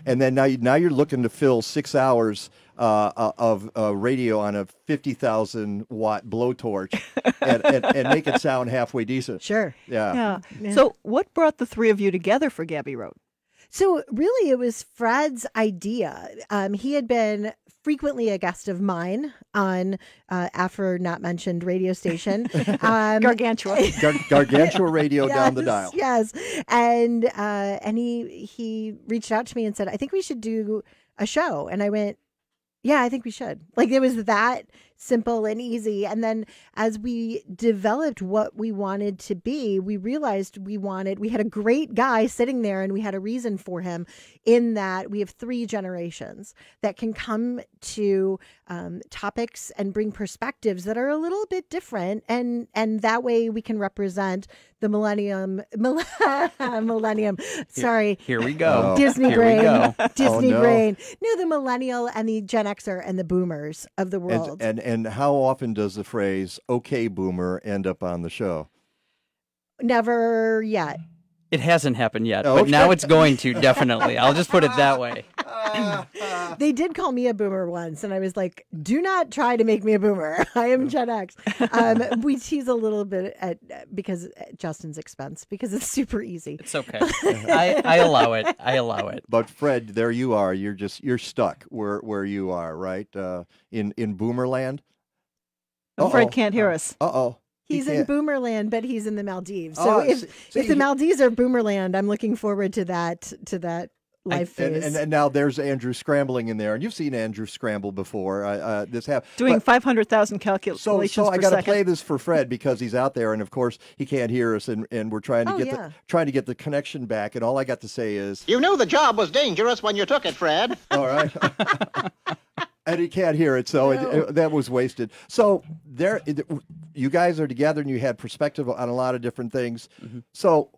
And then now you're looking to fill 6 hours of radio on a 50,000 watt blowtorch and make it sound halfway decent. Sure. Yeah. So what brought the 3 of you together for Gabby Road? So really it was Fred's idea. He had been frequently a guest of mine on after not mentioned radio station. Gargantua. Gargantua Radio down the dial. Yes. And he reached out to me and said, I think we should do a show. And I went, yeah, I think we should. It was that simple and easy. And then as we developed what we wanted to be, we realized we had a great guy sitting there, and we had a reason for him, in that we have 3 generations that can come to topics and bring perspectives that are a little bit different. And that way we can represent the millennium. Sorry. Here we go. Disney Here brain. we go. Disney brain. No, the millennial and the Gen Xer and the boomers of the world. And how often does the phrase "Okay, boomer" end up on the show? Never yet. It hasn't happened yet, but now it's going to, definitely. I'll just put it that way. They did call me a boomer once, and I was like, do not try to make me a boomer. I am Gen X. We tease a little bit because at Justin's expense, because it's super easy. It's okay. I allow it. I allow it. But Fred, there you are. You're stuck where you are, right? In Boomerland. Fred can't hear us. Uh-oh. He's in Boomerland, but he's in the Maldives. So if the Maldives are Boomerland, I'm looking forward to that life phase. And now there's Andrew scrambling in there, and you've seen Andrew scramble before. Doing 500,000 calculations so per I got to second. play this for Fred because he's out there, and of course he can't hear us, and we're trying to get the connection back. And all I got to say is, you knew the job was dangerous when you took it, Fred. All right. And he can't hear it, so that was wasted. So you guys are together, and you had perspective on a lot of different things. Mm-hmm. So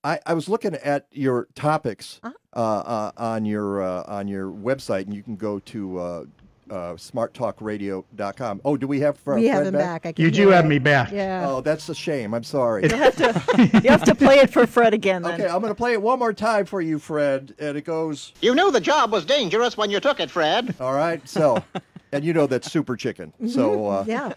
I was looking at your topics on your website, and you can go to smarttalkradio.com. Oh, do we have Fred We have him back? back. You do have me back. Yeah. Oh, that's a shame. I'm sorry. You have to play it for Fred again. Then. Okay, I'm going to play it one more time for you, Fred, and it goes. You knew the job was dangerous when you took it, Fred. All right, so, and you know that's super chicken. So yeah.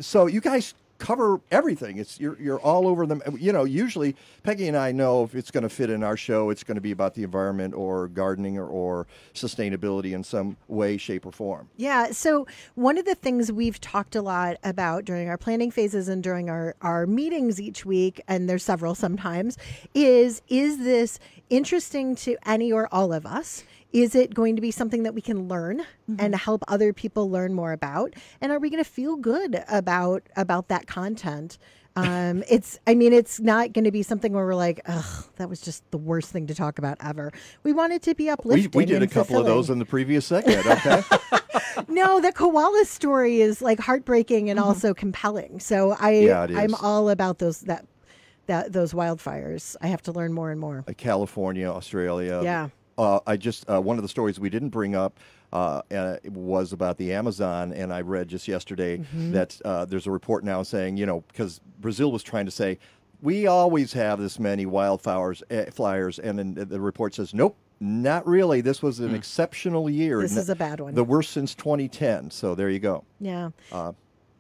So you guys cover everything. You're all over them. Usually Peggy and I know if it's going to fit in our show, it's going to be about the environment or gardening or sustainability in some way, shape, or form. Yeah. So one of the things we've talked a lot about during our planning phases and during our meetings each week, and there's several sometimes, is this interesting to any or all of us? Is it going to be something that we can learn and help other people learn more about? And are we going to feel good about that content? It's not going to be something where we're like, ugh, that was just the worst thing to talk about ever. We want it to be uplifting. We did and a couple of those in the previous segment, okay? No, the koala story is like heartbreaking and also compelling. So I'm all about those wildfires. I have to learn more and more. California, Australia. Yeah. I just one of the stories we didn't bring up was about the Amazon, and I read just yesterday that there's a report now saying, because Brazil was trying to say, we always have this many wildfires, and then the report says, nope, not really. This was an exceptional year. This is a bad one. The worst since 2010. So there you go. Yeah.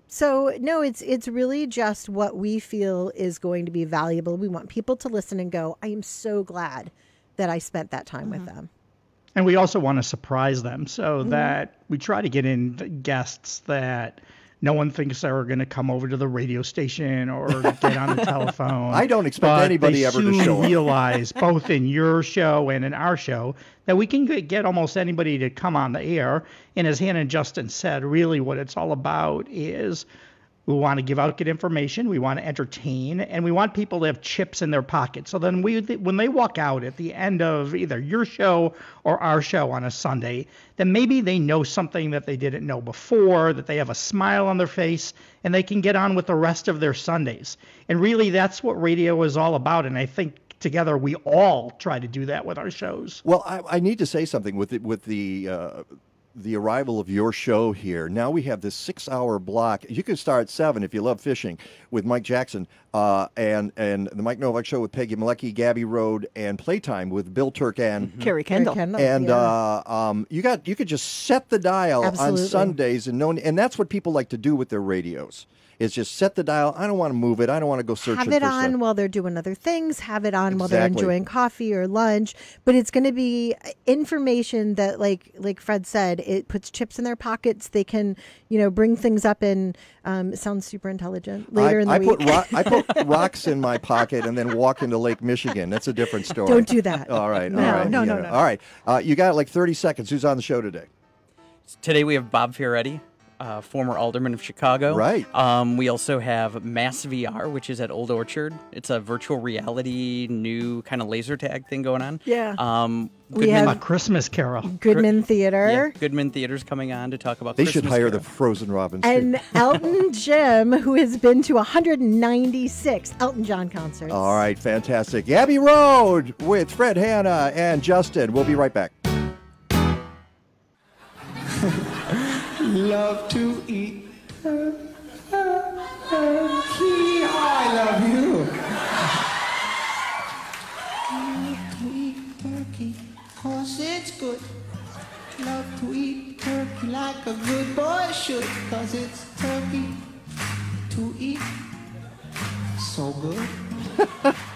So no, it's really just what we feel is going to be valuable. We want people to listen and go, I am so glad that I spent that time with them. And we also want to surprise them so that we try to get in guests that no one thinks are going to come over to the radio station or get on the telephone. I don't expect anybody ever to show up. Realize, both in your show and in our show, that we can get almost anybody to come on the air. And as Hannah and Justin said, really what it's all about is we want to give out good information, we want to entertain, and we want people to have chips in their pockets. So then when they walk out at the end of either your show or our show on a Sunday, then maybe they know something that they didn't know before, that they have a smile on their face, and they can get on with the rest of their Sundays. And really, that's what radio is all about, and I think together we all try to do that with our shows. Well, I need to say something with the arrival of your show here. Now we have this 6-hour block. You can start at 7 if you love fishing with Mike Jackson, and the Mike Nowak Show with Peggy Malecki, Gabby Road, and Playtime with Bill Turk and Carrie Kendall. And you could just set the dial on Sundays and that's what people like to do with their radios. Is just set the dial. I don't want to move it. I don't want to go searching Have for it on stuff. while they're doing other things. Have it on while they're enjoying coffee or lunch. But it's going to be information that, like Fred said, it puts chips in their pockets. They can, bring things up and it sounds super intelligent later in the week. I put rocks in my pocket and then walk into Lake Michigan. That's a different story. Don't do that. All right. No. All right. You got like 30 seconds. Who's on the show today? Today we have Bob Fioretti, former alderman of Chicago. Right. We also have Mass VR, which is at Old Orchard. It's a virtual reality new kind of laser tag thing going on. Yeah. We have a Christmas Carol. Goodman Theater. Yeah, Goodman Theater's coming on to talk about They Christmas should hire Carol. the Frozen Robins. And Elton Jim, who has been to 196 Elton John concerts. All right, fantastic. Gabby Road with Fred Hanna and Justin. We'll be right back. Love to eat turkey. I love you. Love to eat turkey, 'cause it's good. Love to eat turkey like a good boy should, 'cause it's turkey to eat. So good.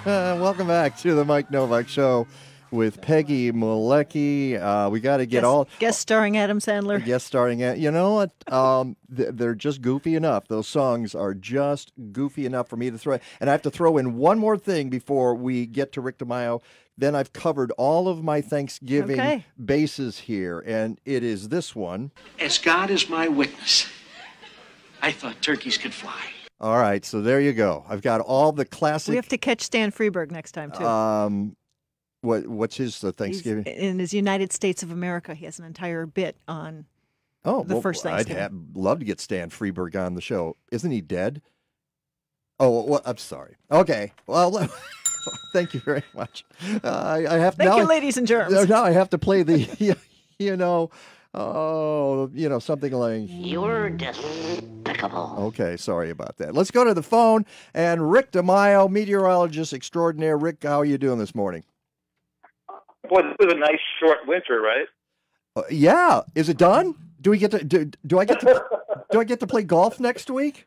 Welcome back to the Mike Nowak Show with Peggy Malecki. We got to get guest starring Adam Sandler. Guest starring at, you know what? They're just goofy enough. Those songs are just goofy enough for me to throw. And I have to throw in one more thing before we get to Rick DeMaio. Then I've covered all of my Thanksgiving bases here, and it is this one. As God is my witness, I thought turkeys could fly. All right, so there you go. I've got all the classic. We have to catch Stan Freberg next time too. What's his Thanksgiving? In his United States of America, he has an entire bit on the first Thanksgiving. I'd love to get Stan Freberg on the show. Isn't he dead? Oh, well, I'm sorry. Okay, well, thank you very much. I have Thank you, ladies and germs. Now I have to play the, something like. You're despicable. Okay, sorry about that. Let's go to the phone and Rick DeMaio, meteorologist extraordinaire. Rick, how are you doing this morning? Boy, this was a nice short winter, right? Yeah. Is it done? Do we get to do I get to play golf next week?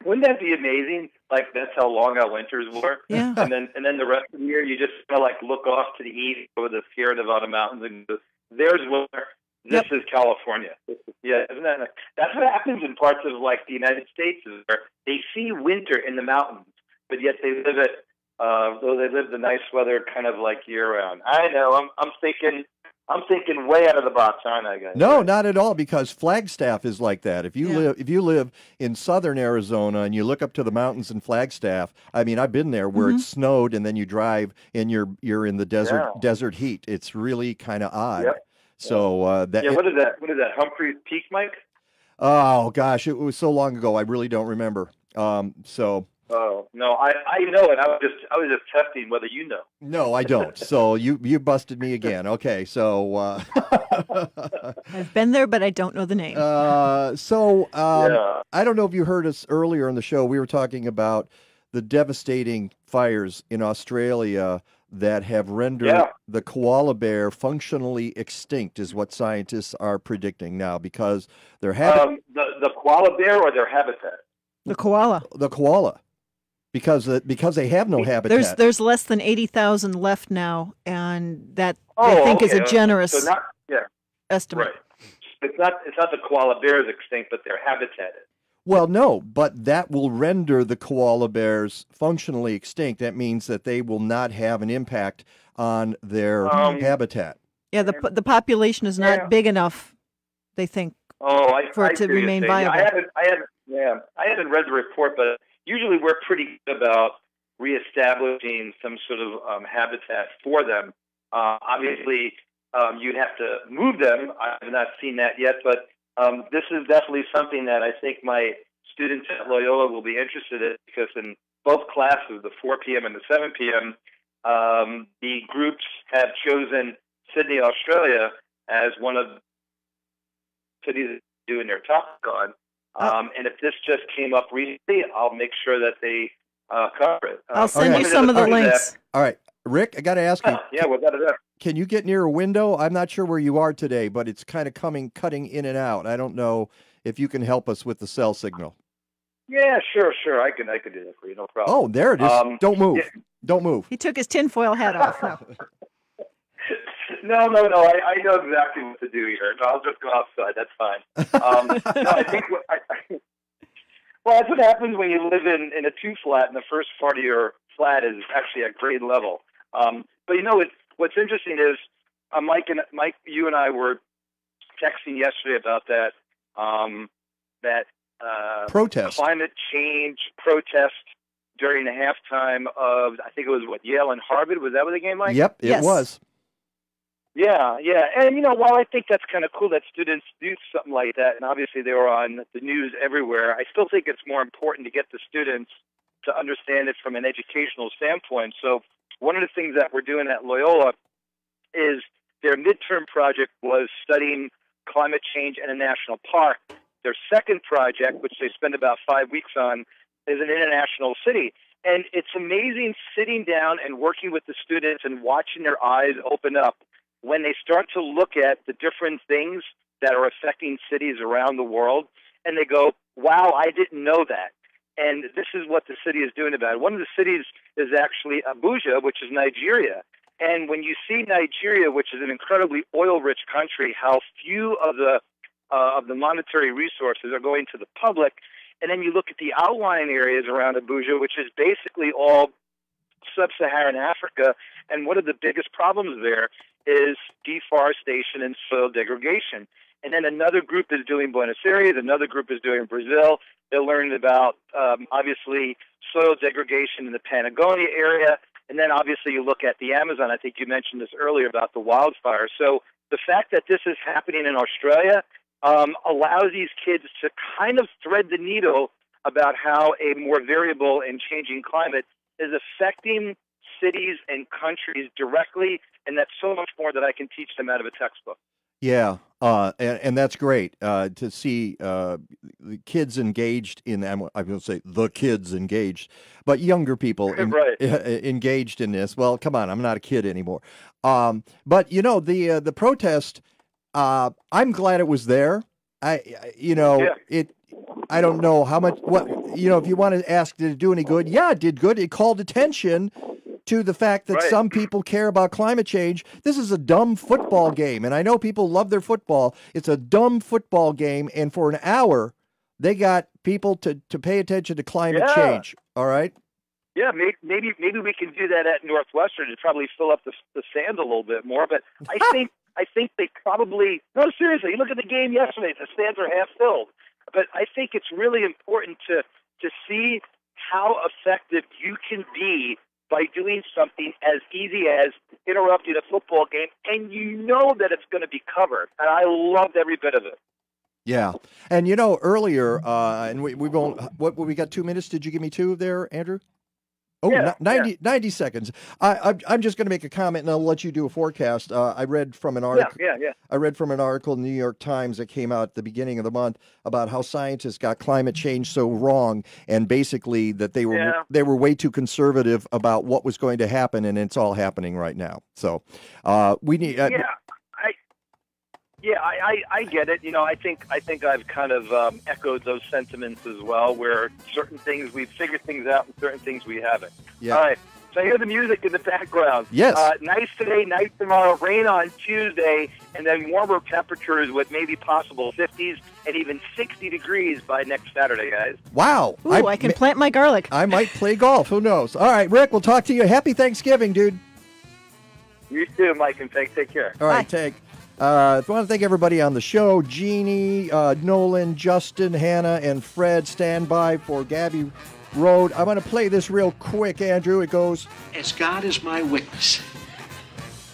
Wouldn't that be amazing? Like that's how long our winters were. Yeah. And then the rest of the year you just kind of like look off to the east over the Sierra Nevada mountains and go, there's where this is California. Yeah, isn't that nice? That's what happens in parts of like the United States is where they see winter in the mountains, but yet they live it. Though they live the nice weather kind of like year round. I know. I'm thinking way out of the box, aren't I, guys? No, not at all. Because Flagstaff is like that. If you live in southern Arizona and you look up to the mountains in Flagstaff, I mean, I've been there where it snowed and then you drive and you're in the desert heat. It's really kind of odd. Yep. So what is that? What is that? Humphreys Peak, Mike? Oh gosh, it was so long ago. I really don't remember. Oh no, I know it. I was just testing whether you know. No, I don't. So you busted me again. Okay, so I've been there, but I don't know the name. I don't know if you heard us earlier in the show. We were talking about the devastating fires in Australia that have rendered the koala bear functionally extinct, is what scientists are predicting now because their habitat. The koala bear or their habitat. The koala. The koala. Because they have no habitat. There's less than 80,000 left now, and that I think is a generous estimate. Right. It's not the koala bears extinct, but their habitat is. Well, no, but that will render the koala bears functionally extinct. That means that they will not have an impact on their habitat. Yeah, the population is not big enough, they think, for it to remain viable. I haven't read the report, but usually we're pretty good about reestablishing some sort of habitat for them. Obviously, you'd have to move them. I've not seen that yet, but this is definitely something that I think my students at Loyola will be interested in because in both classes, the 4 p.m. and the 7 p.m., the groups have chosen Sydney, Australia as one of the cities doing their topic on. And if this just came up recently, I'll make sure that they cover it. I'll send you some of the links. All right. Rick, I got to ask you. Without a doubt. Can you get near a window? I'm not sure where you are today, but it's kind of cutting in and out. I don't know if you can help us with the cell signal. Yeah, sure. I can do that for you. No problem. Oh, there it is. Don't move. Yeah. Don't move. He took his tinfoil hat off now. No. I know exactly what to do here. No, I'll just go outside. That's fine. I think that's what happens when you live in a 2-flat, and the first part of your flat is actually at grade level. But what's interesting is Mike, you and I were texting yesterday about that protest, climate change protest during the halftime of, I think it was Yale and Harvard. Was that what the game like? Yep, it was. Yeah. And, while I think that's kind of cool that students do something like that, and obviously they were on the news everywhere, I still think it's more important to get the students to understand it from an educational standpoint. So one of the things that we're doing at Loyola is their midterm project was studying climate change in a national park. Their second project, which they spend about 5 weeks on, is an international city. And it's amazing sitting down and working with the students and watching their eyes open up when they start to look at the different things that are affecting cities around the world. And they go, wow, I didn't know that. And this is what the city is doing about it. One of the cities is actually Abuja, which is Nigeria. And when you see Nigeria, which is an incredibly oil-rich country, how few of the monetary resources are going to the public, and then you look at the outlying areas around Abuja, which is basically all sub-Saharan Africa, and one of the biggest problems there is deforestation and soil degradation. And then another group is doing Buenos Aires, another group is doing Brazil. They're learning about, obviously, soil degradation in the Patagonia area. And then, obviously, you look at the Amazon. I think you mentioned this earlier about the wildfires. So the fact that this is happening in Australia allows these kids to kind of thread the needle about how a more variable and changing climate is affecting cities and countries directly, and that's so much more that I can teach them out of a textbook. Yeah, and that's great to see the kids engaged in. I'm going to say the kids engaged, but younger people engaged in this. Well, come on, I'm not a kid anymore. But the protest. I'm glad it was there. I don't know how much. If you want to ask, did it do any good? Yeah, it did good. It called attention to the fact that some people care about climate change. This is a dumb football game, and I know people love their football. It's a dumb football game, and for an hour, they got people to pay attention to climate change. All right? Yeah, maybe we can do that at Northwestern to probably fill up the stands a little bit more. But I think they probably – no, seriously, you look at the game yesterday, the stands are half filled. But I think it's really important to see how effective you can be by doing something as easy as interrupting a football game, and you know that it's going to be covered. And I loved every bit of it. Yeah. And, earlier, and we got 2 minutes. Did you give me 2 there, Andrew? Oh, yeah, 90 seconds. I'm just going to make a comment, and I'll let you do a forecast. I read from an article. Yeah. I read from an article in the New York Times that came out at the beginning of the month about how scientists got climate change so wrong, and basically that they were way too conservative about what was going to happen, and it's all happening right now. So we need. I get it. I think I've kind of echoed those sentiments as well, where certain things we've figured things out and certain things we haven't. Yeah. All right. So I hear the music in the background. Yes. Nice today, nice tomorrow, rain on Tuesday, and then warmer temperatures with maybe possible 50s and even 60 degrees by next Saturday, guys. Wow. Ooh, I can plant my garlic. I might play golf. Who knows? All right, Rick, we'll talk to you. Happy Thanksgiving, dude. You too, Mike and Peg. Take care. All right, take. I want to thank everybody on the show. Jeanne, Nolan, Justin, Hannah, and Fred. Stand by for Gabby Road. I'm going to play this real quick, Andrew. It goes, as God is my witness,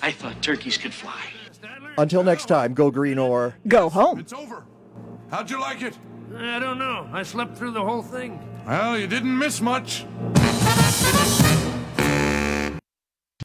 I thought turkeys could fly. Until next time, go green or go home. It's over. How'd you like it? I don't know. I slept through the whole thing. Well, you didn't miss much.